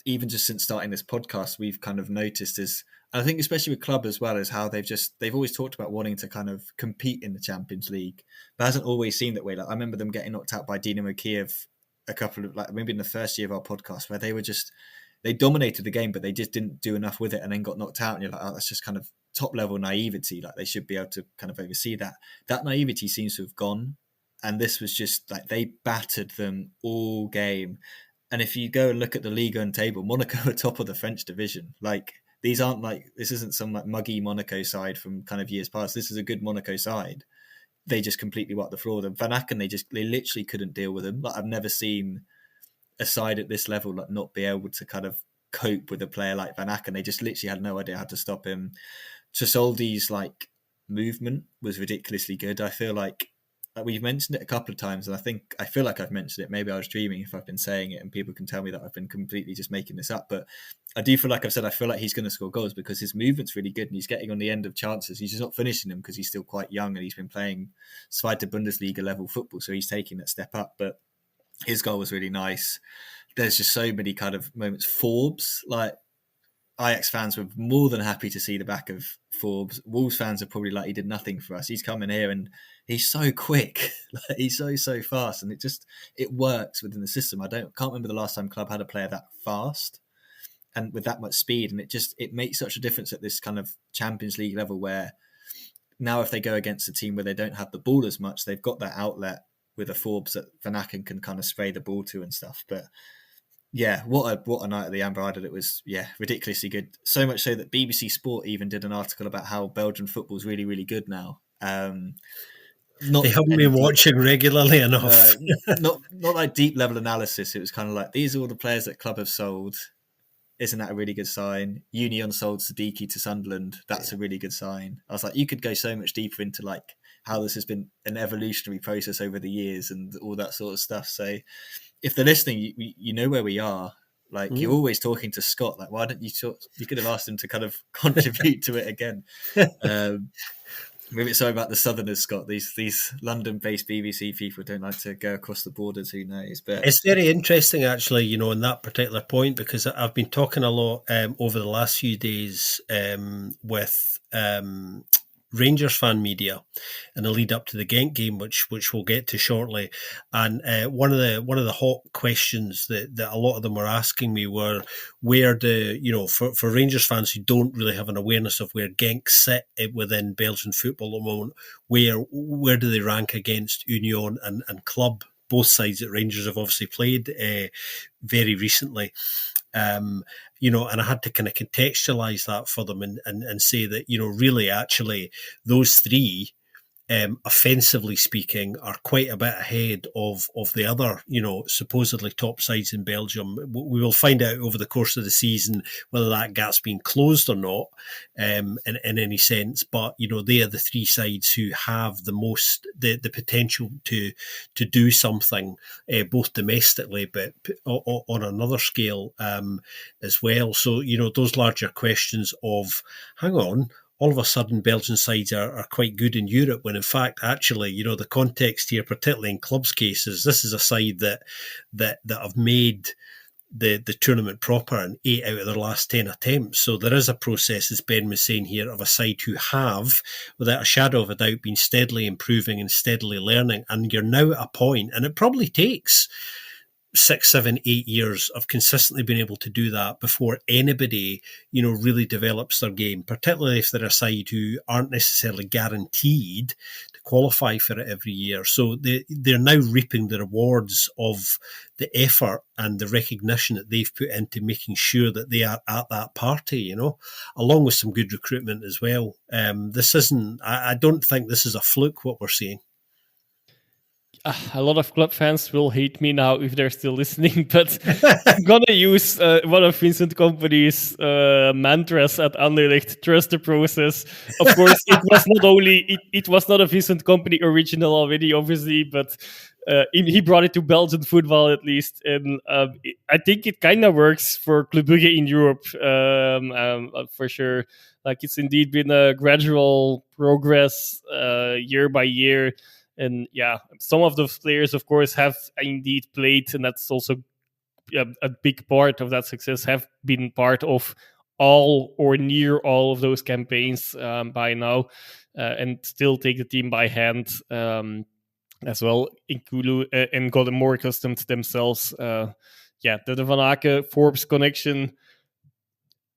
even just since starting this podcast, we've kind of noticed is, I think especially with club as well, is how they've always talked about wanting to kind of compete in the Champions League, but hasn't always seemed that way. Like I remember them getting knocked out by Dinamo Kiev a couple of, like maybe in the first year of our podcast, where they dominated the game, but they just didn't do enough with it and then got knocked out. And you're like, oh, that's just kind of top level naivety. Like they should be able to kind of oversee that. That naivety seems to have gone. And this was just like, they battered them all game. And if you go and look at the Ligue 1 table, Monaco are top of the French division. Like this isn't some like muggy Monaco side from kind of years past. This is a good Monaco side. They just completely wiped the floor with them. Van Aken, they literally couldn't deal with them. Like I've never seen a side at this level like not be able to kind of cope with a player like Van Aken. They just literally had no idea how to stop him. Chisoldi's like movement was ridiculously good. I feel like we've mentioned it a couple of times, and I feel like I've mentioned it. Maybe I was dreaming if I've been saying it, and people can tell me that I've been completely just making this up. But I do feel like I've said I feel like he's going to score goals because his movement's really good and he's getting on the end of chances. He's just not finishing them because he's still quite young and he's been playing Zweite Bundesliga level football, so he's taking that step up. But his goal was really nice. There's just so many kind of moments. Forbes, like Ajax fans were more than happy to see the back of Forbes. Wolves fans are probably like, he did nothing for us. He's coming here and he's so quick. Like, he's so fast, and it works within the system. Can't remember the last time club had a player that fast and with that much speed, and it makes such a difference at this kind of Champions League level, where now if they go against a team where they don't have the ball as much, they've got that outlet with a Forbes that Van Aken can kind of spray the ball to and stuff. But yeah, what a night at the Amber Idol. It was, ridiculously good. So much so that BBC Sport even did an article about how Belgian football is really, really good now. They haven't been watching regularly enough. Not like deep level analysis. It was kind of like, these are all the players that club have sold. Isn't that a really good sign? Union sold Siddiqui to Sunderland. That's a really good sign. I was like, you could go so much deeper into like how this has been an evolutionary process over the years and all that sort of stuff. So if they're listening, you know where we are. Like you're always talking to Scott. Like, why don't you talk? You could have asked him to kind of contribute to it again. Maybe it's sorry about the Southerners, Scott. These London-based BBC people don't like to go across the borders. Who knows? But it's very interesting, actually, in that particular point, because I've been talking a lot over the last few days with Rangers fan media in the lead up to the Genk game, which we'll get to shortly. And one of the hot questions that a lot of them were asking me were, where for Rangers fans who don't really have an awareness of where Genk sit within Belgian football at the moment, where do they rank against Union and Club? Both sides that Rangers have obviously played very recently. And I had to kind of contextualize that for them and say that, really, actually, those three offensively speaking, are quite a bit ahead of the other, supposedly top sides in Belgium. We will find out over the course of the season whether that gap's been closed or not, in any sense. But they are the three sides who have the most the potential to do something, both domestically but on another scale as well. So those larger questions of, hang on, all of a sudden Belgian sides are quite good in Europe, when in fact, actually, the context here, particularly in clubs' cases, this is a side that have made the tournament proper in 8 out of their last 10 attempts. So there is a process, as Ben was saying here, of a side who have, without a shadow of a doubt, been steadily improving and steadily learning. And you're now at a point, and it probably takes 6, 7, 8 years of consistently being able to do that before anybody, really develops their game, particularly if they're a side who aren't necessarily guaranteed to qualify for it every year. So they're now reaping the rewards of the effort and the recognition that they've put into making sure that they are at that party, along with some good recruitment as well. I don't think this is a fluke, what we're seeing. A lot of club fans will hate me now if they're still listening, but I'm gonna use one of Vincent Kompany's mantras at Anderlecht: trust the process. Of course, it was not a Vincent Kompany original already, obviously, but he brought it to Belgian football at least, and I think it kind of works for Club Brugge in Europe, for sure. Like, it's indeed been a gradual progress year by year. And yeah, some of those players, of course, have indeed played, and that's also a big part of that success, have been part of all or near all of those campaigns by now, and still take the team by hand as well, and got more accustomed to themselves. The Van Aken-Forbes connection,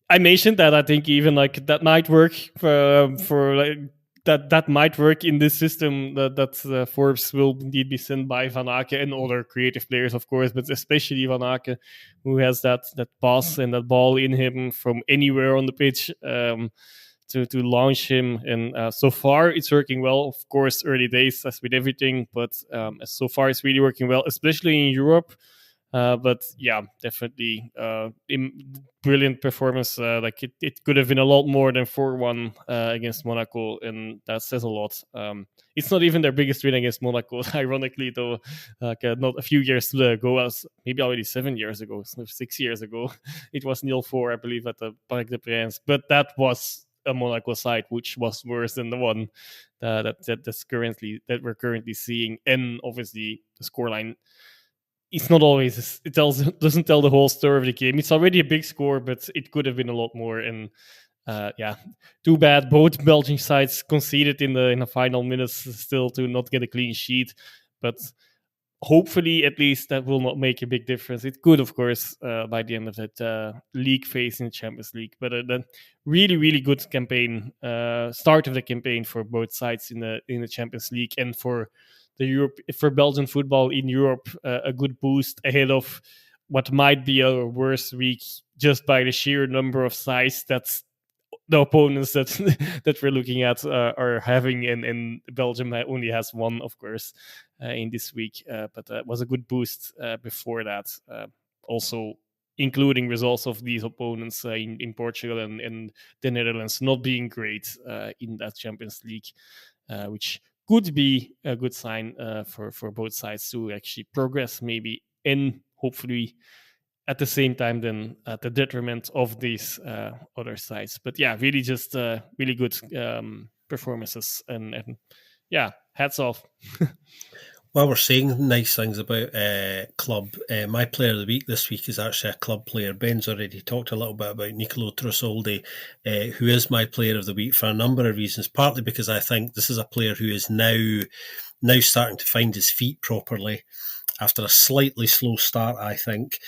I mentioned that I think even like that might work for like, that might work in this system, that Forbes will indeed be sent by Van Aken and other creative players, of course, but especially Van Aken, who has that pass and that ball in him from anywhere on the pitch to launch him. And so far, it's working well. Of course, early days, as with everything, but so far, it's really working well, especially in Europe. But yeah, definitely brilliant performance. Like it could have been a lot more than 4-1 against Monaco, and that says a lot. It's not even their biggest win against Monaco, ironically, though. Like not a few years ago, maybe already 7 years ago, 6 years ago, it was 0-4, I believe, at the Parc des Princes. But that was a Monaco side which was worse than the one that we're currently seeing, and obviously the scoreline. It's not always. Doesn't tell the whole story of the game. It's already a big score, but it could have been a lot more. And too bad. Both Belgian sides conceded in the final minutes still to not get a clean sheet. But hopefully, at least that will not make a big difference. It could, of course, by the end of that league phase in the Champions League. But the really, really good campaign, start of the campaign for both sides in the Champions League, and for Belgian football in Europe, a good boost ahead of what might be a worse week, just by the sheer number of sides that's the opponents that we're looking at are having, and Belgium only has one, of course, in this week. But it was a good boost before that, also including results of these opponents in Portugal and the Netherlands not being great in that Champions League, which could be a good sign for both sides to actually progress, maybe, and hopefully at the same time then at the detriment of these other sides. But yeah, really just really good performances, and yeah, hats off. Well, we're saying nice things about club. My player of the week this week is actually a club player. Ben's already talked a little bit about Nicolo Trosoldi, who is my player of the week for a number of reasons. Partly because I think this is a player who is now starting to find his feet properly after a slightly slow start, I think.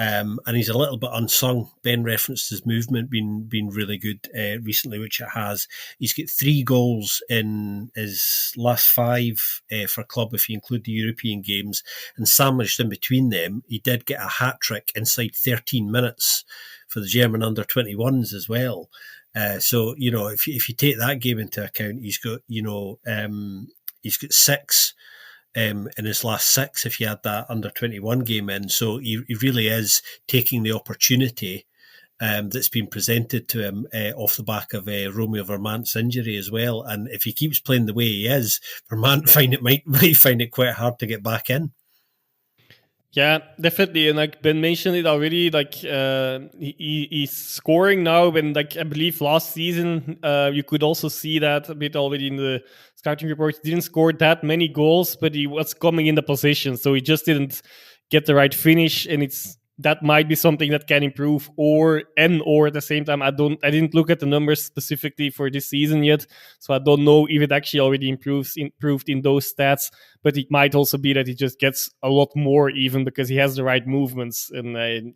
And he's a little bit unsung. Ben referenced his movement being really good recently, which it has. He's got 3 goals in his last 5 for club, if you include the European games. And sandwiched in between them, he did get a hat-trick inside 13 minutes for the German under-21s as well. So if you take that game into account, he's got he's got 6 in his last 6. If you had that under 21 game in, so he really is taking the opportunity that's been presented to him off the back of Romeo Vermaat's injury as well. And if he keeps playing the way he is, Vermaat might find it quite hard to get back in. Yeah, definitely. And like Ben mentioned it already, like he's scoring now. And like I believe last season, you could also see that a bit already in the scouting report. He didn't score that many goals, but he was coming in the position, so he just didn't get the right finish. And that might be something that can improve, or at the same time, I didn't look at the numbers specifically for this season yet, so I don't know if it actually already improved in those stats. But it might also be that he just gets a lot more, even because he has the right movements, and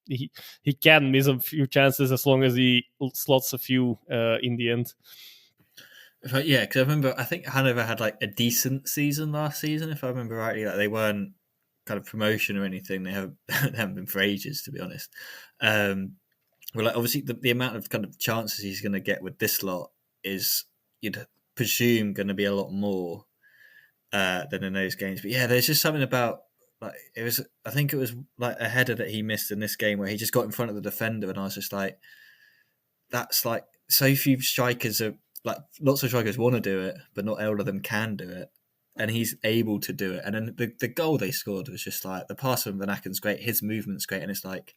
he can miss a few chances as long as he slots a few in the end. Yeah, because I remember I think Hanover had like a decent season last season, if I remember rightly. Like they weren't kind of promotion or anything. They haven't been for ages, to be honest. Well, like obviously the amount of kind of chances he's going to get with this lot is, you'd presume, going to be a lot more than in those games. But yeah, there's just something about, like, I think it was like a header that he missed in this game where he just got in front of the defender, and I was just like, that's like, so few strikers are, like, lots of strikers want to do it, but not all of them can do it. And he's able to do it. And then the goal they scored was just like, the pass from Van Aken's great, his movement's great, and it's like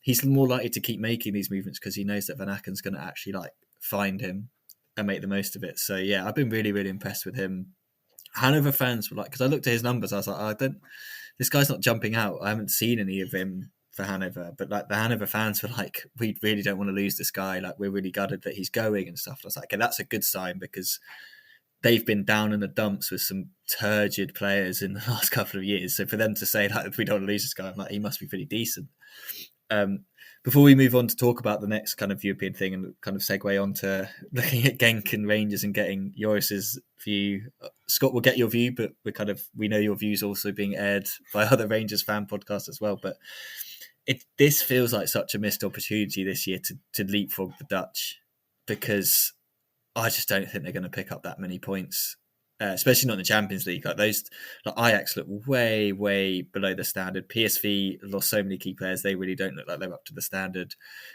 he's more likely to keep making these movements because he knows that Van Aken's going to actually like find him and make the most of it. So yeah, I've been really, really impressed with him. Hanover fans were like, because I looked at his numbers, I was like, this guy's not jumping out. I haven't seen any of him for Hanover, but like the Hanover fans were like, we really don't want to lose this guy. Like, we're really gutted that he's going and stuff. I was like, okay, that's a good sign, because they've been down in the dumps with some turgid players in the last couple of years. So for them to say that, if we don't want to lose this guy, I'm like, he must be pretty decent. Before we move on to talk about the next kind of European thing and kind of segue on to looking at Genk and Rangers and getting Joris's view, Scott will get your view, but we know your views also being aired by other Rangers fan podcasts as well. But this feels like such a missed opportunity this year to leapfrog the Dutch, because I just don't think they're going to pick up that many points, especially not in the Champions League. Like Ajax look way, way below the standard. PSV lost so many key players; they really don't look like they're up to the standard.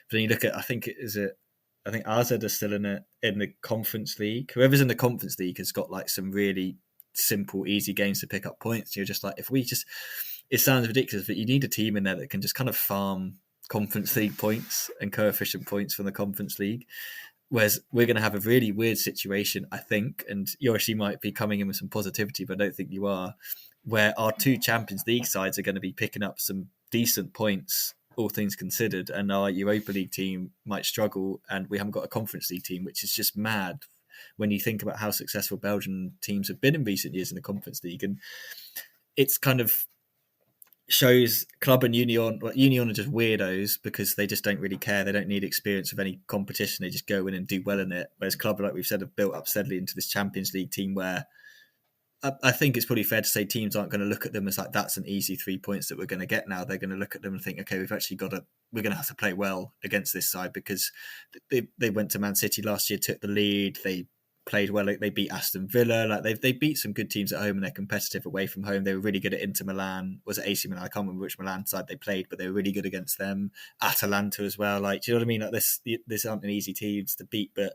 But then you look at, I think AZ are still in the Conference League. Whoever's in the Conference League has got like some really simple, easy games to pick up points. You're just like, it sounds ridiculous, but you need a team in there that can just kind of farm Conference League points and coefficient points from the Conference League. Whereas we're going to have a really weird situation, I think, and Joris, you might be coming in with some positivity, but I don't think you are, where our 2 Champions League sides are going to be picking up some decent points, all things considered, and our Europa League team might struggle, and we haven't got a Conference League team, which is just mad when you think about how successful Belgian teams have been in recent years in the Conference League. And it's kind of shows Club and Union are just weirdos because they just don't really care. They don't need experience of any competition. They just go in and do well in it. Whereas Club, like we've said, have built up steadily into this Champions League team where I think it's probably fair to say teams aren't going to look at them as like, that's an easy 3 points that we're going to get now. They're going to look at them and think, okay, we're going to have to play well against this side, because they went to Man City last year, took the lead, they played well. They beat Aston Villa. Like they beat some good teams at home, and they're competitive away from home. They were really good at Inter Milan. Was it AC Milan? I can't remember which Milan side they played, but they were really good against them. Atalanta as well. Like, do you know what I mean? Like this aren't an easy teams to beat, but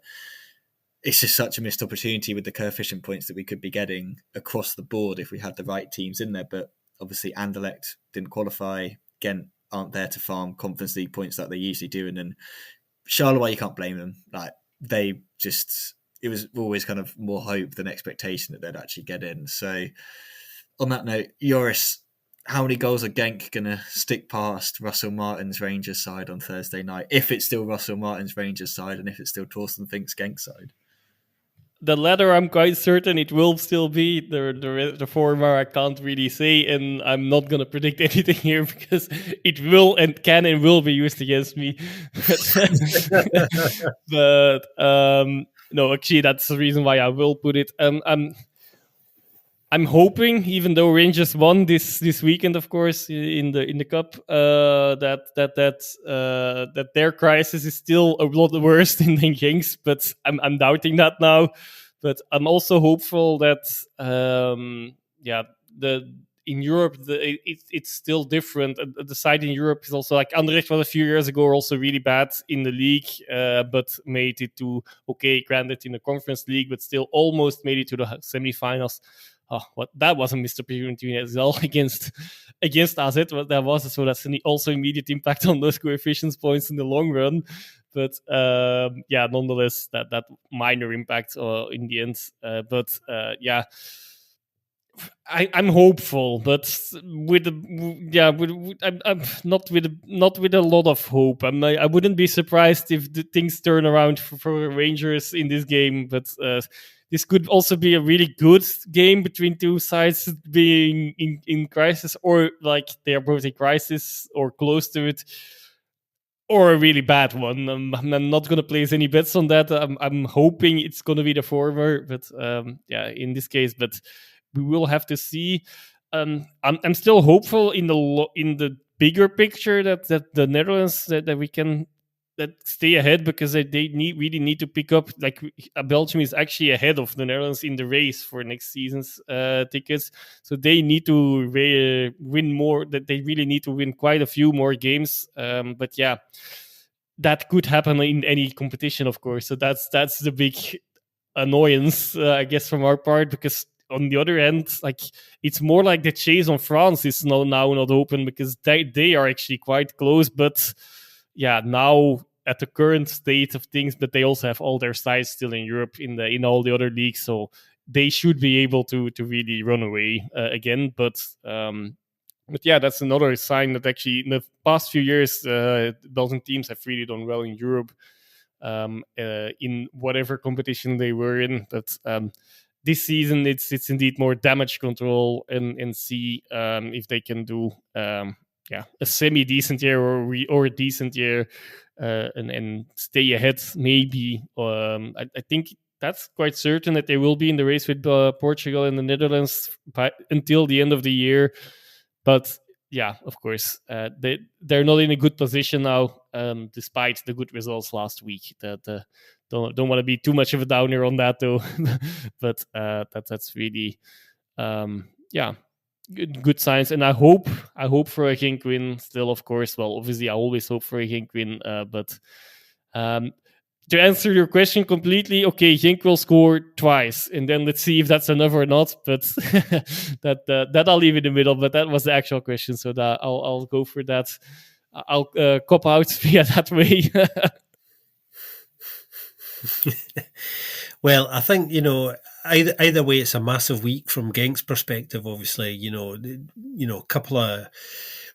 it's just such a missed opportunity with the coefficient points that we could be getting across the board if we had the right teams in there. But obviously Anderlecht didn't qualify. Ghent aren't there to farm Conference League points like they usually do. And then Charleroi, you can't blame them. Like, it was always kind of more hope than expectation that they'd actually get in. So on that note, Joris, how many goals are Genk going to stick past Russell Martin's Rangers side on Thursday night? If it's still Russell Martin's Rangers side, and if it's still Torsten Fink's Genk side? The latter, I'm quite certain it will still be. The former, I can't really say, and I'm not going to predict anything here because it will and can and will be used against me. But no, actually, that's the reason why I will put it. I I'm hoping, even though Rangers won this weekend, of course, in the cup, that their crisis is still a lot worse than Genk's. But I'm doubting that now. But I'm also hopeful that the in Europe it's still different. The side in Europe is also like Anderlecht was a few years ago, also really bad in the league, but made it to granted in the Conference League, but still almost made it to the semi-finals. Oh, what that was a missed opportunity as well against AZ. What that was, so that's also immediate impact on those coefficients points in the long run. But nonetheless, that minor impact in the end. I'm hopeful, but I'm not with a lot of hope. I wouldn't be surprised if the things turn around for Rangers in this game, but this could also be a really good game between two sides being in crisis, or like they are both in crisis or close to it, or a really bad one. I'm not going to place any bets on that. I'm hoping it's going to be the former, but in this case, but we will have to see. I'm still hopeful in the bigger picture that the Netherlands that we can stay ahead, because they really need to pick up. Like Belgium is actually ahead of the Netherlands in the race for next season's tickets, so they need to win more. That they really need to win quite a few more games. But yeah, that could happen in any competition, of course. So that's the big annoyance, I guess, from our part, because on the other end, like it's more like the chase on France is now not open, because they are actually quite close, but yeah, now at the current state of things, but they also have all their sides still in Europe in all the other leagues, so they should be able to really run away again. But yeah, that's another sign that actually in the past few years, Belgian teams have really done well in Europe, in whatever competition they were in. But this season, it's indeed more damage control and see if they can do a semi-decent year or a decent year, and stay ahead maybe. I think that's quite certain that they will be in the race with Portugal and the Netherlands until the end of the year. But yeah, of course, they're not in a good position now, despite the good results last week. Don't want to be too much of a downer on that though, but that's really good signs. And I hope for a Genk win still, of course. Well, obviously I always hope for a Genk win, but to answer your question completely, okay, Genk will score twice, and then let's see if that's enough or not. But that I'll leave in the middle. But that was the actual question, so that I'll go for that. I'll cop out via that way. Well, I think, either way, it's a massive week from Genk's perspective. Obviously, a couple of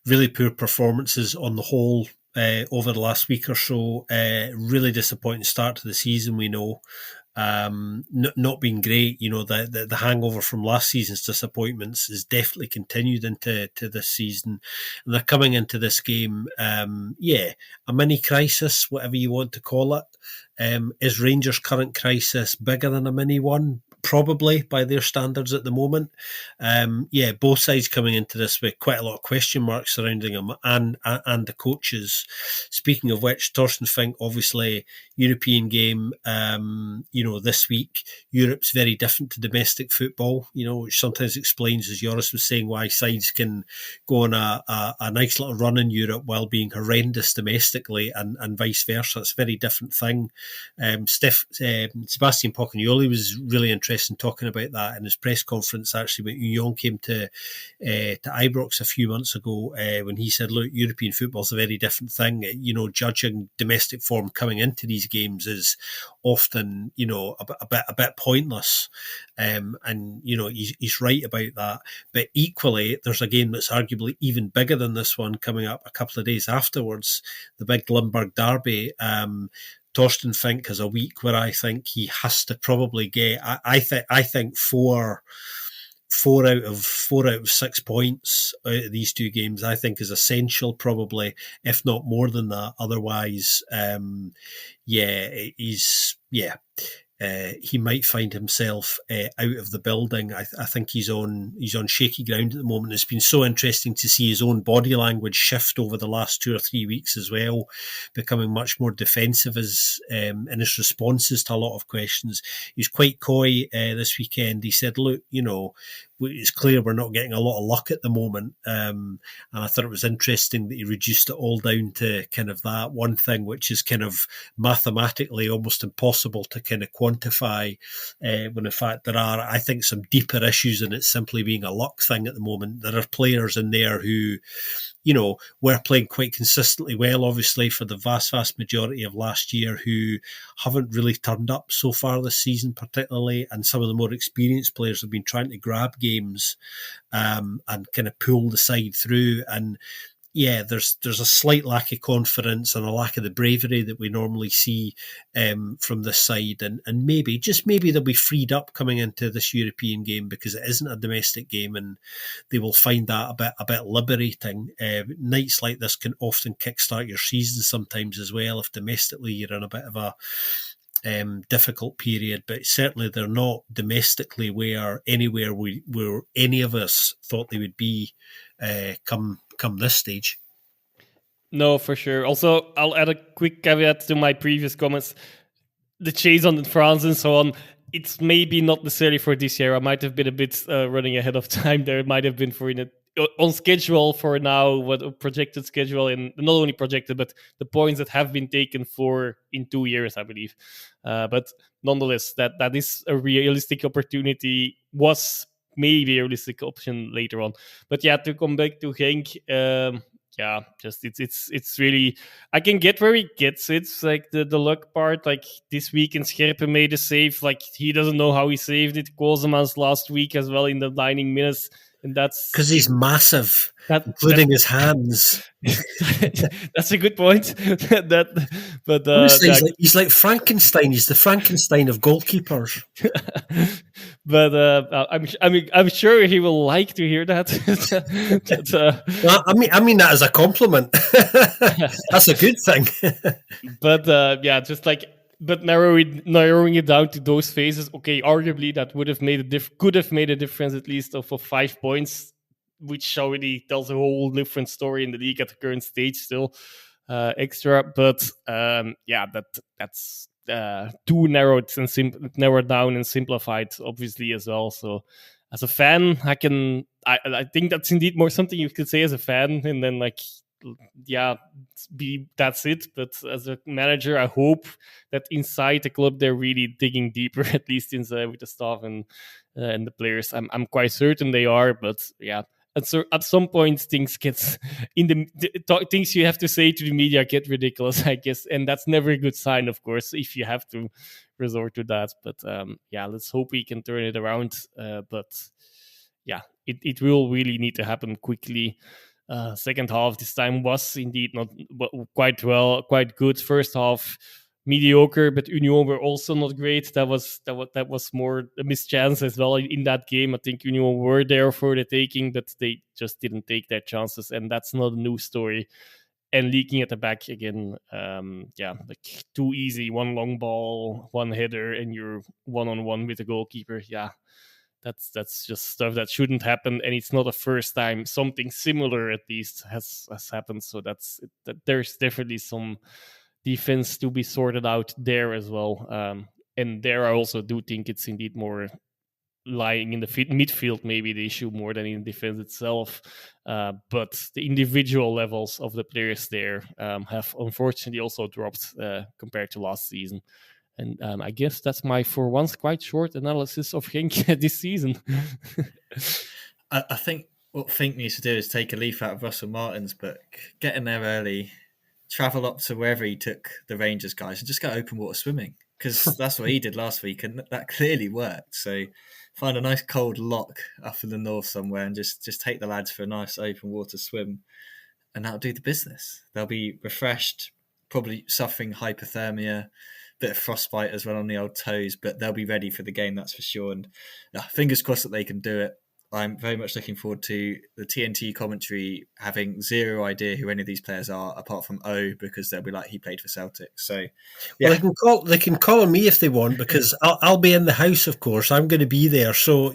really poor performances on the whole over the last week or so. Really disappointing start to the season, we know. Not been great. The hangover from last season's disappointments is definitely continued into this season, and they're coming into this game. A mini crisis, whatever you want to call it. Is Rangers' current crisis bigger than a mini one? Probably, by their standards at the moment. Both sides coming into this with quite a lot of question marks surrounding them and the coaches. Speaking of which, Torsten Fink, obviously, European game, this week. Europe's very different to domestic football, which sometimes explains, as Joris was saying, why sides can go on a nice little run in Europe while being horrendous domestically, and vice versa. It's a very different thing. Sebastian Pocagnoli was really interesting talking about that in his press conference, actually, when Union came to Ibrox a few months ago, when he said, look, European football's a very different thing. Judging domestic form coming into these games is often, a bit pointless. And he's right about that. But equally, there's a game that's arguably even bigger than this one coming up a couple of days afterwards, the big Limburg derby. Torsten Fink has a week where I think he has to probably get. I think four out of 6 points out of these two games, I think, is essential, probably, if not more than that. Otherwise, he might find himself out of the building. I think he's on shaky ground at the moment. It's been so interesting to see his own body language shift over the last 2 or 3 weeks as well, becoming much more defensive in his responses to a lot of questions. He was quite coy this weekend. He said, "Look, it's clear we're not getting a lot of luck at the moment." And I thought it was interesting that he reduced it all down to kind of that one thing, which is kind of mathematically almost impossible to kind of quantify, when in fact there are, I think, some deeper issues in it simply being a luck thing at the moment. There are players in there who, were playing quite consistently well, obviously, for the vast majority of last year, who haven't really turned up so far this season, particularly. And some of the more experienced players have been trying to grab games and kind of pull the side through. And yeah, there's a slight lack of confidence and a lack of the bravery that we normally see from this side, and maybe they'll be freed up coming into this European game because it isn't a domestic game, and they will find that a bit liberating. Nights like this can often kickstart your season sometimes as well if domestically you're in a bit of a difficult period, but certainly they're not domestically where any of us thought they would be come this stage. No, for sure. Also, I'll add a quick caveat to my previous comments. The chase on France and so on, it's maybe not necessarily for this year. I might have been a bit running ahead of time there. It might have been for on schedule for now, what a projected schedule, and not only projected, but the points that have been taken for in 2 years, I believe. But nonetheless, that is a realistic opportunity, was maybe a realistic option later on. But yeah, to come back to Genk, just it's really, I can get where he gets it. It's like the luck part. Like this week in Scherpen made a save. Like he doesn't know how he saved it. Kosemans last week as well in the 90 minutes. And that's because he's massive, including his hands. That's a good point. He's like Frankenstein. He's the Frankenstein of goalkeepers. But I'm sure he will like to hear that. I mean that as a compliment. That's a good thing. But but narrowing it down to those phases, okay, arguably that would have made could have made a difference at least of 5 points, which already tells a whole different story in the league at the current stage still, extra. But that's too narrowed down and simplified, obviously, as well. So as a fan, I think that's indeed more something you could say as a fan, and then that's it. But as a manager, I hope that inside the club they're really digging deeper, at least inside with the staff and the players. I'm quite certain they are, but yeah. And so at some point things get things you have to say to the media get ridiculous, I guess, and that's never a good sign, of course, if you have to resort to that. But let's hope we can turn it around. But yeah, it will really need to happen quickly. Second half this time was indeed not quite good. First half mediocre, but Union were also not great. That was more a missed chance as well in that game. I think Union were there for the taking, but they just didn't take their chances, and that's not a new story. And leaking at the back again, like too easy. One long ball, one header, and you're 1-on-1 with the goalkeeper. Yeah. That's just stuff that shouldn't happen, and it's not the first time something similar at least has happened. So that there's definitely some defense to be sorted out there as well. And there I also do think it's indeed more lying in the midfield, maybe the issue more than in defense itself. But the individual levels of the players there have unfortunately also dropped compared to last season. And I guess that's my, for once, quite short analysis of Genk this season. I think what Fink needs to do is take a leaf out of Russell Martin's book, get in there early, travel up to wherever he took the Rangers guys, and just go open water swimming, because that's what he did last week, and that clearly worked. So find a nice cold lock up in the north somewhere and just take the lads for a nice open water swim, and that'll do the business. They'll be refreshed, probably suffering hypothermia, bit of frostbite as well on the old toes, but they'll be ready for the game, that's for sure. And fingers crossed that they can do it. I'm very much looking forward to the TNT commentary having zero idea who any of these players are apart from O, because they'll be like, he played for Celtic. So, yeah. Well, they can call on me if they want, because I'll be in the house, of course. I'm going to be there. So,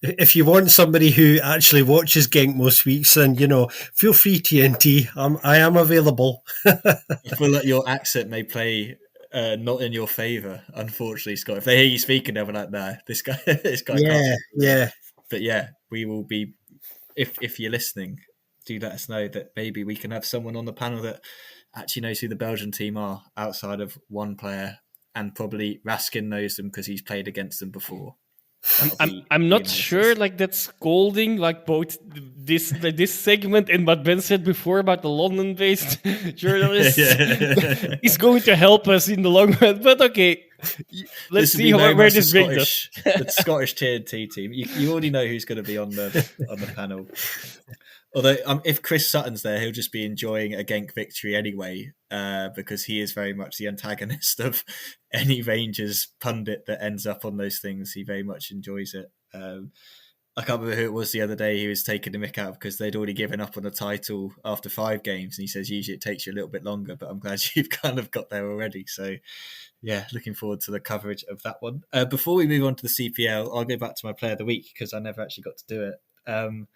if you want somebody who actually watches Genk most weeks, then, feel free, TNT. I am available. I feel like your accent may play not in your favour, unfortunately, Scott. If they hear you speaking, they'll be like, "No, this guy can't." Yeah. But yeah, we will be. If you're listening, do let us know that maybe we can have someone on the panel that actually knows who the Belgian team are outside of one player, and probably Raskin knows them because he's played against them before. I'm not sure, like, that's scolding, like, both this segment and what Ben said before about the London-based journalists is going to help us in the long run. But okay, let's see where this brings us. The Scottish TNT team. You already know who's going to be on the panel. Although if Chris Sutton's there, he'll just be enjoying a Genk victory anyway, because he is very much the antagonist of any Rangers pundit that ends up on those things. He very much enjoys it. I can't remember who it was the other day he was taking the mick out because they'd already given up on the title after 5 games. And he says, usually it takes you a little bit longer, but I'm glad you've kind of got there already. So, yeah, looking forward to the coverage of that one. Before we move on to the CPL, I'll go back to my player of the week because I never actually got to do it.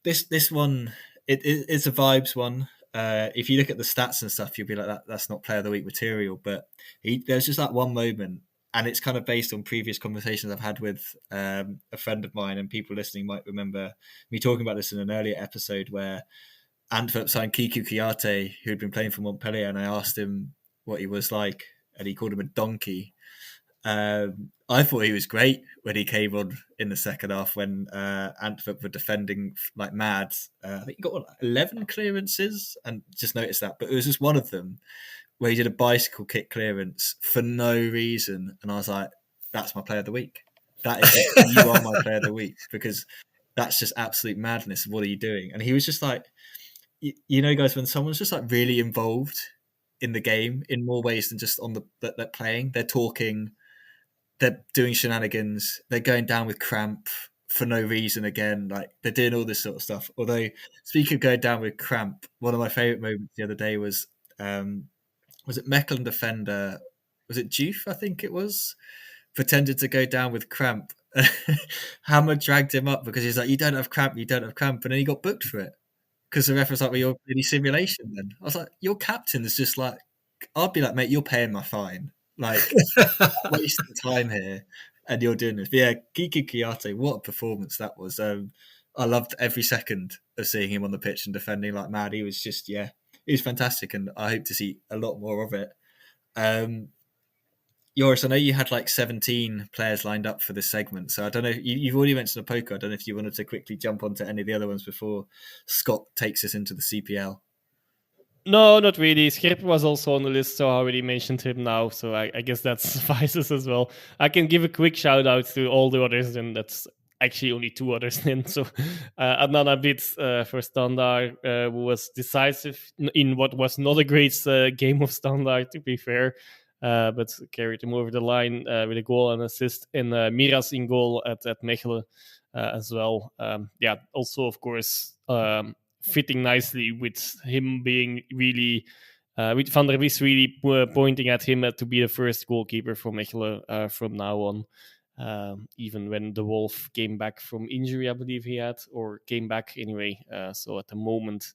This one, it's a vibes one. If you look at the stats and stuff, you'll be like, that's not player of the week material. But there's just that one moment, and it's kind of based on previous conversations I've had with a friend of mine, and people listening might remember me talking about this in an earlier episode where Antwerp signed Kiku Kiyate, who had been playing for Montpellier, and I asked him what he was like, and he called him a donkey. I thought he was great when he came on in the second half when Antwerp were defending like mad. I think he got 11 clearances, and just noticed that. But it was just one of them where he did a bicycle kick clearance for no reason. And I was like, that's my player of the week. That is it. You are my player of the week, because that's just absolute madness. What are you doing? And he was just like, guys, when someone's just like really involved in the game in more ways than just on they're playing, they're talking, they're doing shenanigans, they're going down with cramp for no reason again, like they're doing all this sort of stuff. Although, speaking of going down with cramp, one of my favourite moments the other day was it Mechelen defender, was it Juve, I think it was, pretended to go down with cramp. Hammer dragged him up because he's like, you don't have cramp, and then he got booked for it. Because the ref was like, well, you're in simulation then. I was like, your captain is just like, I'd be like, mate, you're paying my fine. Like, wasting time here, and you're doing this. But yeah, Kiku Kiyate, what a performance that was. I loved every second of seeing him on the pitch and defending like mad. He was just, he was fantastic, and I hope to see a lot more of it. Joris, I know you had like 17 players lined up for this segment, so I don't know, you've already mentioned a poker. I don't know if you wanted to quickly jump onto any of the other ones before Scott takes us into the CPL. No, not really. Scherp was also on the list, so I already mentioned him now, so I guess that suffices as well. I can give a quick shout out to all the others, and that's actually only 2 others then. So Adnan Abid for Standard, who was decisive in what was not a great game of Standard, to be fair, but carried him over the line with a goal and assist, and Miras in goal at Mechelen as well. Also, of course, fitting nicely with him being really, with Van der Wies really pointing at him to be the first goalkeeper for Mechelen from now on. Even when the Wolf came back from injury, I believe he had, or came back anyway. So at the moment,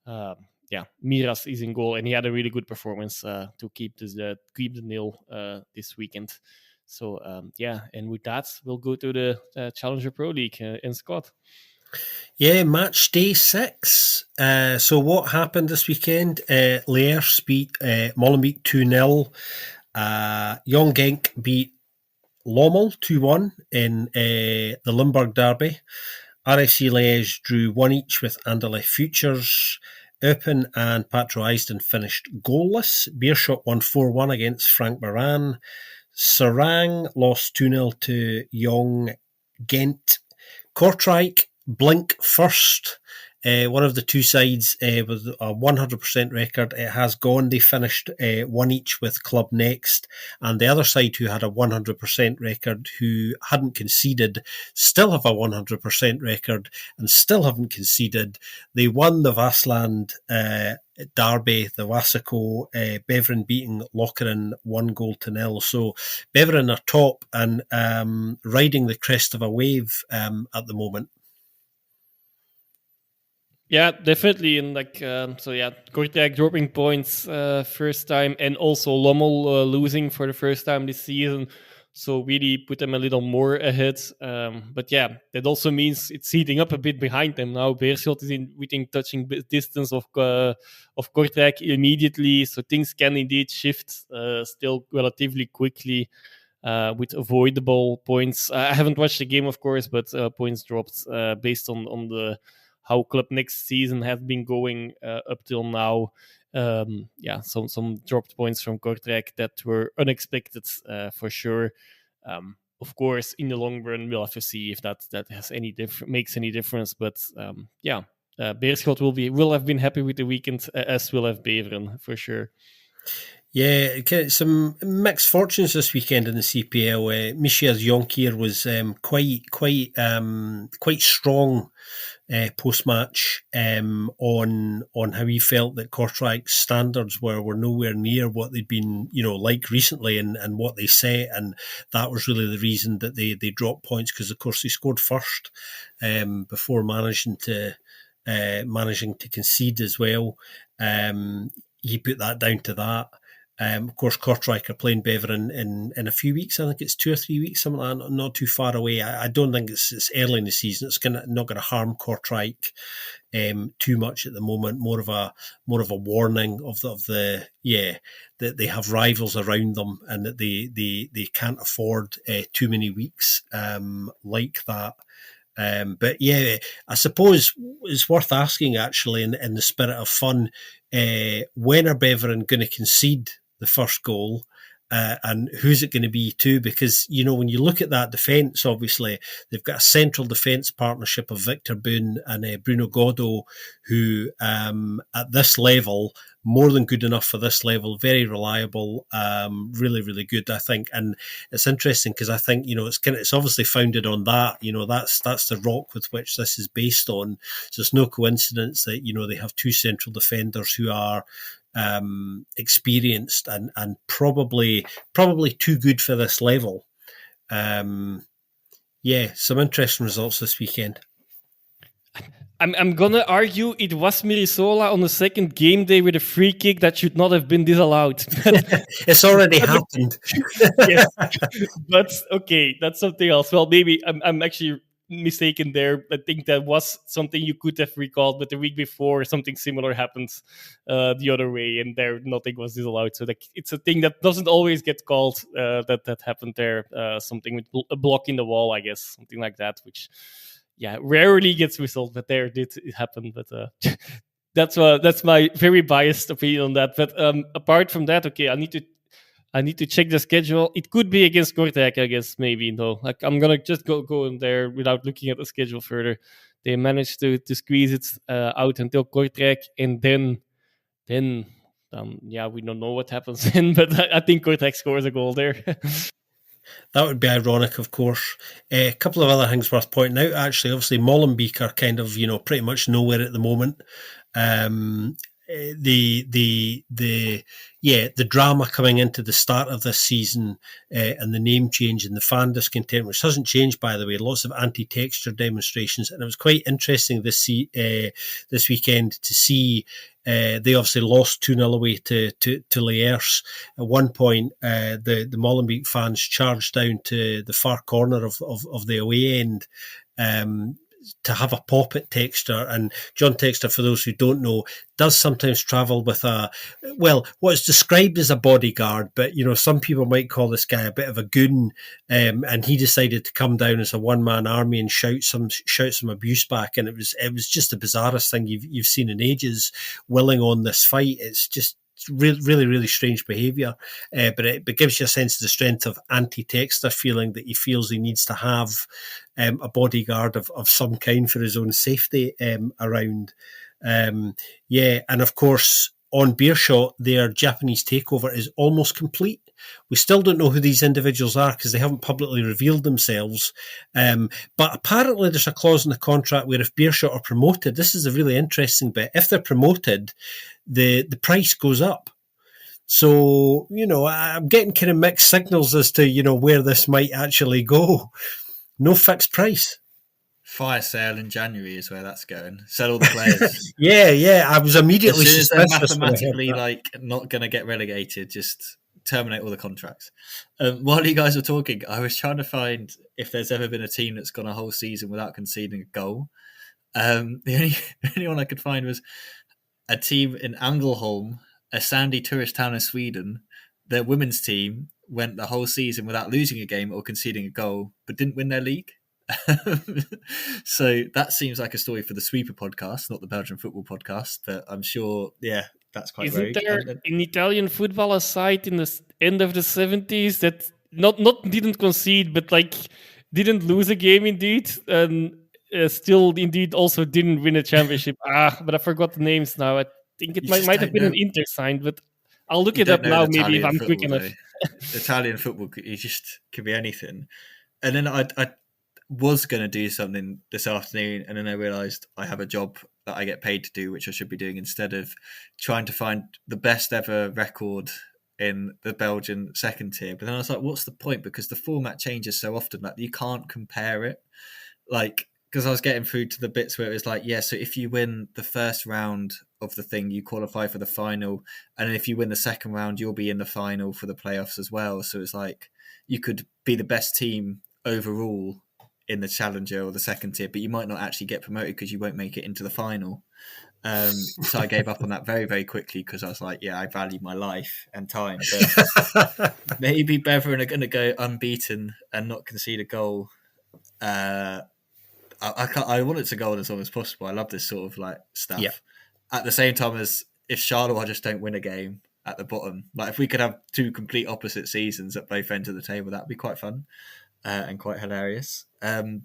Miras is in goal, and he had a really good performance to keep the nil this weekend. So and with that, we'll go to the Challenger Pro League in Scott. Yeah, match day 6. So what happened this weekend? Lierse beat Molenbeek 2-0. Young Genk beat Lommel 2-1 in the Limburg Derby. RFC Liège drew 1 each with Anderlecht Futures. Eupen and Patro Eisden finished goalless. Beerschot won 4-1 against Frank Maran. Serang lost 2-0 to Young Gent. Kortrijk, Blink first one of the two sides with a 100% record. It has gone. They finished 1 each with Club Next, and the other side, who had a 100% record, who hadn't conceded, still have a 100% record and still haven't conceded. They won the Vassland derby, the Wasaco, Beveren beating Lokeren 1-0. So Beveren are top and riding the crest of a wave at the moment. Yeah, definitely. And Kortrijk dropping points first time, and also Lommel losing for the first time this season. So really put them a little more ahead. But yeah, that also means it's heating up a bit behind them now. Beerschot is within touching distance of Kortrijk immediately. So things can indeed shift still relatively quickly with avoidable points. I haven't watched the game, of course, but points dropped based on the how Club next season has been going up till now. Some dropped points from Kortrijk that were unexpected for sure. Of course, in the long run, we'll have to see if that has makes any difference. But Beerschot will have been happy with the weekend, as will have Beveren for sure. Yeah, some mixed fortunes this weekend in the CPL. Michia's Jonkier was quite strong post-match on how he felt that Kortrijk's standards were nowhere near what they'd been like recently and what they set, and that was really the reason that they dropped points, because of course they scored first before managing to concede as well. He put that down to that. Of course, Kortrijk are playing Beveren in a few weeks. I think it's 2 or 3 weeks, something like that, not too far away. I don't think it's early in the season. It's not going to harm Kortrijk too much at the moment. More of a warning that they have rivals around them, and that they can't afford too many weeks like that. But yeah, I suppose it's worth asking, actually, in the spirit of fun, when are Beveren going to concede the first goal, and who's it going to be too? Because when you look at that defence, obviously they've got a central defence partnership of Victor Boon and Bruno Godot, who at this level, more than good enough for this level, very reliable, really, really good, I think. And it's interesting because I think it's obviously founded on that. That's the rock with which this is based on. So it's no coincidence that they have two central defenders who are experienced and probably too good for this level. Some interesting results this weekend. I'm gonna argue it was Mirisola on the second game day with a free kick that should not have been disallowed. It's already happened. Yes, but okay, that's something else. Well, maybe I'm actually mistaken there. I think that was something you could have recalled, but the week before something similar happened the other way, and there nothing was disallowed. So it's a thing that doesn't always get called. That happened there. Something with a block in the wall, I guess, something like that, which rarely gets whistled, but there did it happen. But that's my very biased opinion on that. But apart from that, okay, I need to check the schedule. It could be against Kortrijk, I guess, maybe. No, I'm gonna just go in there without looking at the schedule further. They managed to squeeze it out until Kortrijk, and then we don't know what happens then. But I think Kortrijk scores a goal there. That would be ironic, of course. A couple of other things worth pointing out, actually. Obviously, Molenbeek are kind of, pretty much nowhere at the moment. The drama coming into the start of this season and the name change and the fan discontent, which hasn't changed, by the way, lots of anti-texture demonstrations, and it was quite interesting this weekend to see. They obviously lost 2-0 away to Liège. At one point, the Molenbeek fans charged down to the far corner of the away end to have a pop at Texter. And John Texter, for those who don't know, does sometimes travel with what's described as a bodyguard, but some people might call this guy a bit of a goon. And he decided to come down as a one-man army and shout some abuse back. And it was just the bizarrest thing you've seen in ages. Willing on this fight, it's just It's really, really strange behaviour, but it gives you a sense of the strength of Textor, feeling that he feels he needs to have a bodyguard of some kind for his own safety around. And of course, on Beershot, their Japanese takeover is almost complete. We still don't know who these individuals are because they haven't publicly revealed themselves. But apparently there's a clause in the contract where if Beershot are promoted, this is a really interesting bit, if they're promoted, the price goes up. So, I'm getting kind of mixed signals as to, where this might actually go. No fixed price. Fire sale in January is where that's going. Sell all the players. Yeah. I was immediately as soon as they're suspicious mathematically not going to get relegated, just terminate all the contracts. While you guys were talking, I was trying to find if there's ever been a team that's gone a whole season without conceding a goal. The only one I could find was a team in Ängelholm, a sandy tourist town in Sweden. Their women's team went the whole season without losing a game or conceding a goal, but didn't win their league. So that seems like a story for the Sweeper podcast, not the Belgian football podcast, but I'm sure, that's quite Isn't rogue. there an Italian footballer side in the end of the 70s that not didn't concede, but didn't lose a game indeed, and still indeed also didn't win a championship? But I forgot the names now. I think it might have been an Inter sign, but I'll look it up now. Maybe if I'm quick enough. Italian football, it just could be anything. And then I was going to do something this afternoon, and then I realised I have a job that I get paid to do, which I should be doing instead of trying to find the best ever record in the Belgian second tier. But then I was like, what's the point? Because the format changes so often, you can't compare it. Because I was getting through to the bits where it was so if you win the first round of the thing, you qualify for the final. And if you win the second round, you'll be in the final for the playoffs as well. So it's you could be the best team overall in the challenger or the second tier, but you might not actually get promoted because you won't make it into the final. So I gave up on that very, very quickly because I was I value my life and time. But maybe Beveren are going to go unbeaten and not concede a goal. I want it to go on as long as possible. I love this sort of stuff. Yeah. At the same time as if Charleroi just don't win a game at the bottom, if we could have two complete opposite seasons at both ends of the table, that'd be quite fun. And quite hilarious. But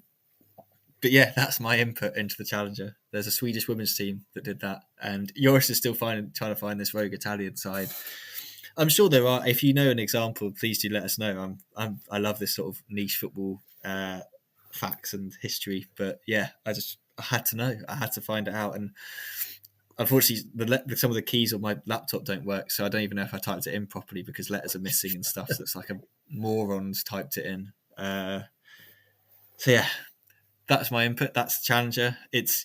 that's my input into the Challenger. There's a Swedish women's team that did that, and Joris is still trying to find this rogue Italian side. I'm sure there are. If you know an example, please do let us know. I love this sort of niche football facts and history. But I had to know. I had to find it out, and unfortunately, some of the keys on my laptop don't work, so I don't even know if I typed it in properly because letters are missing and stuff. So it's like a moron's typed it in. That's my input. That's Challenger. It's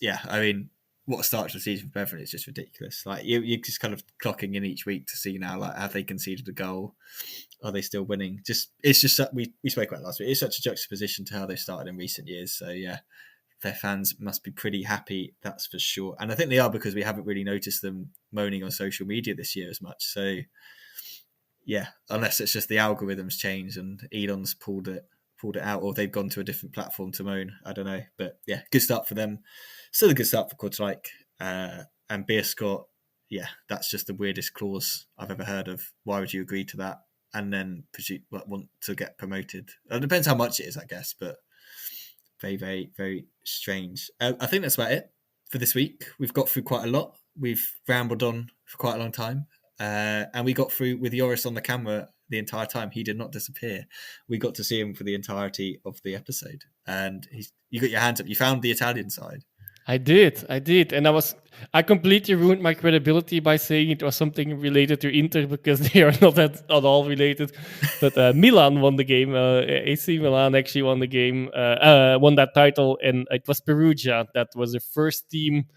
what a start to the season for Beveren is just ridiculous. You're just kind of clocking in each week to see now, have they conceded a goal? Are they still winning? It's just we spoke about it last week. It's such a juxtaposition to how they started in recent years. So their fans must be pretty happy. That's for sure. And I think they are because we haven't really noticed them moaning on social media this year as much. So unless it's just the algorithms change and Elon's pulled it out, or they've gone to a different platform to moan. I don't know, but good start for them. Still a good start for Kortrijk and Beerschot. That's just the weirdest clause I've ever heard of. Why would you agree to that and then want to get promoted? It depends how much it is, I guess, but very, very, very strange. I think that's about it for this week. We've got through quite a lot. We've rambled on for quite a long time, and we got through with Joris on the camera the entire time. He did not disappear. We got to see him for the entirety of the episode, and you got your hands up. You found the Italian side. I did, and I completely ruined my credibility by saying it was something related to Inter because they are not at all related. But Milan won the game. AC Milan actually won the game, won that title, and it was Perugia that was the first team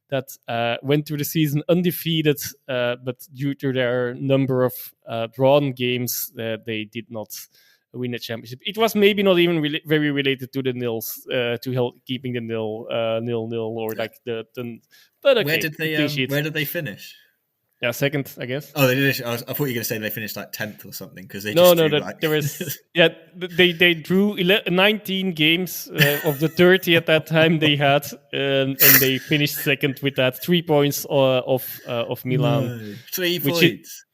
that went through the season undefeated, but due to their number of drawn games, they did not win a championship. It was maybe not even very related to the nils, to keeping the nil or like the. But okay, where did they finish? Yeah, second, I guess. Oh, they did. I thought you were going to say they finished like 10th or something because they No, just drew there was they drew 19 games of the 30 at that time they had, and they finished second with that 3 points of Milan. No, 3 points.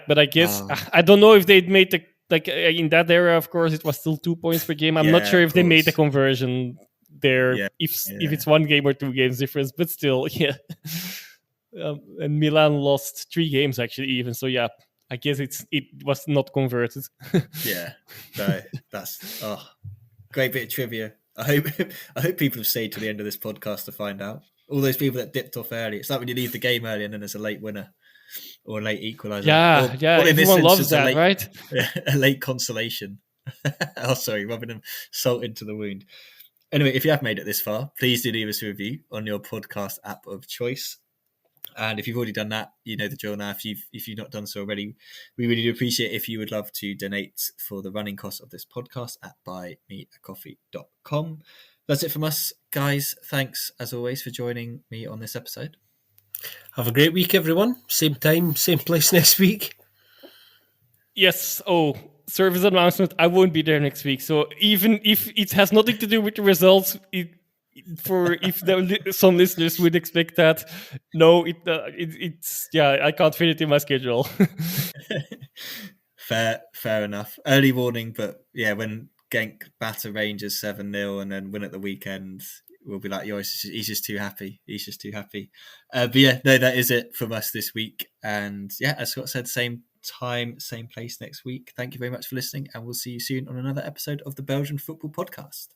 But I guess I don't know if they'd made in that era. Of course, it was still 2 points per game. I'm not sure if they made the conversion there. If it's 1 game or 2 games difference, but still, yeah. And Milan lost 3 games actually, even so. Yeah, I guess it was not converted. No, that's great bit of trivia. I hope people have stayed to the end of this podcast to find out. All those people that dipped off early. It's like when you leave the game early and then there's a late winner or a late equaliser. Yeah. Everyone loves that, right? A late consolation. Rubbing them salt into the wound. Anyway, if you have made it this far, please do leave us a review on your podcast app of choice. And if you've already done that, you know the drill now. If you've not done so already, we really do appreciate if you would love to donate for the running costs of this podcast at buymeacoffee.com. That's it from us, guys. Thanks, as always, for joining me on this episode. Have a great week, everyone. Same time, same place next week. Yes. Service announcement. I won't be there next week. So even if it has nothing to do with the results, some listeners would expect that. No, it's I can't fit it in my schedule. Fair enough. Early warning, but yeah, when Genk batter Rangers 7-0 and then win at the weekend, we'll be like, Joris, he's just too happy. But yeah, no, that is it from us this week. And yeah, as Scott said, same time, same place next week. Thank you very much for listening, and we'll see you soon on another episode of the Belgian Football Podcast.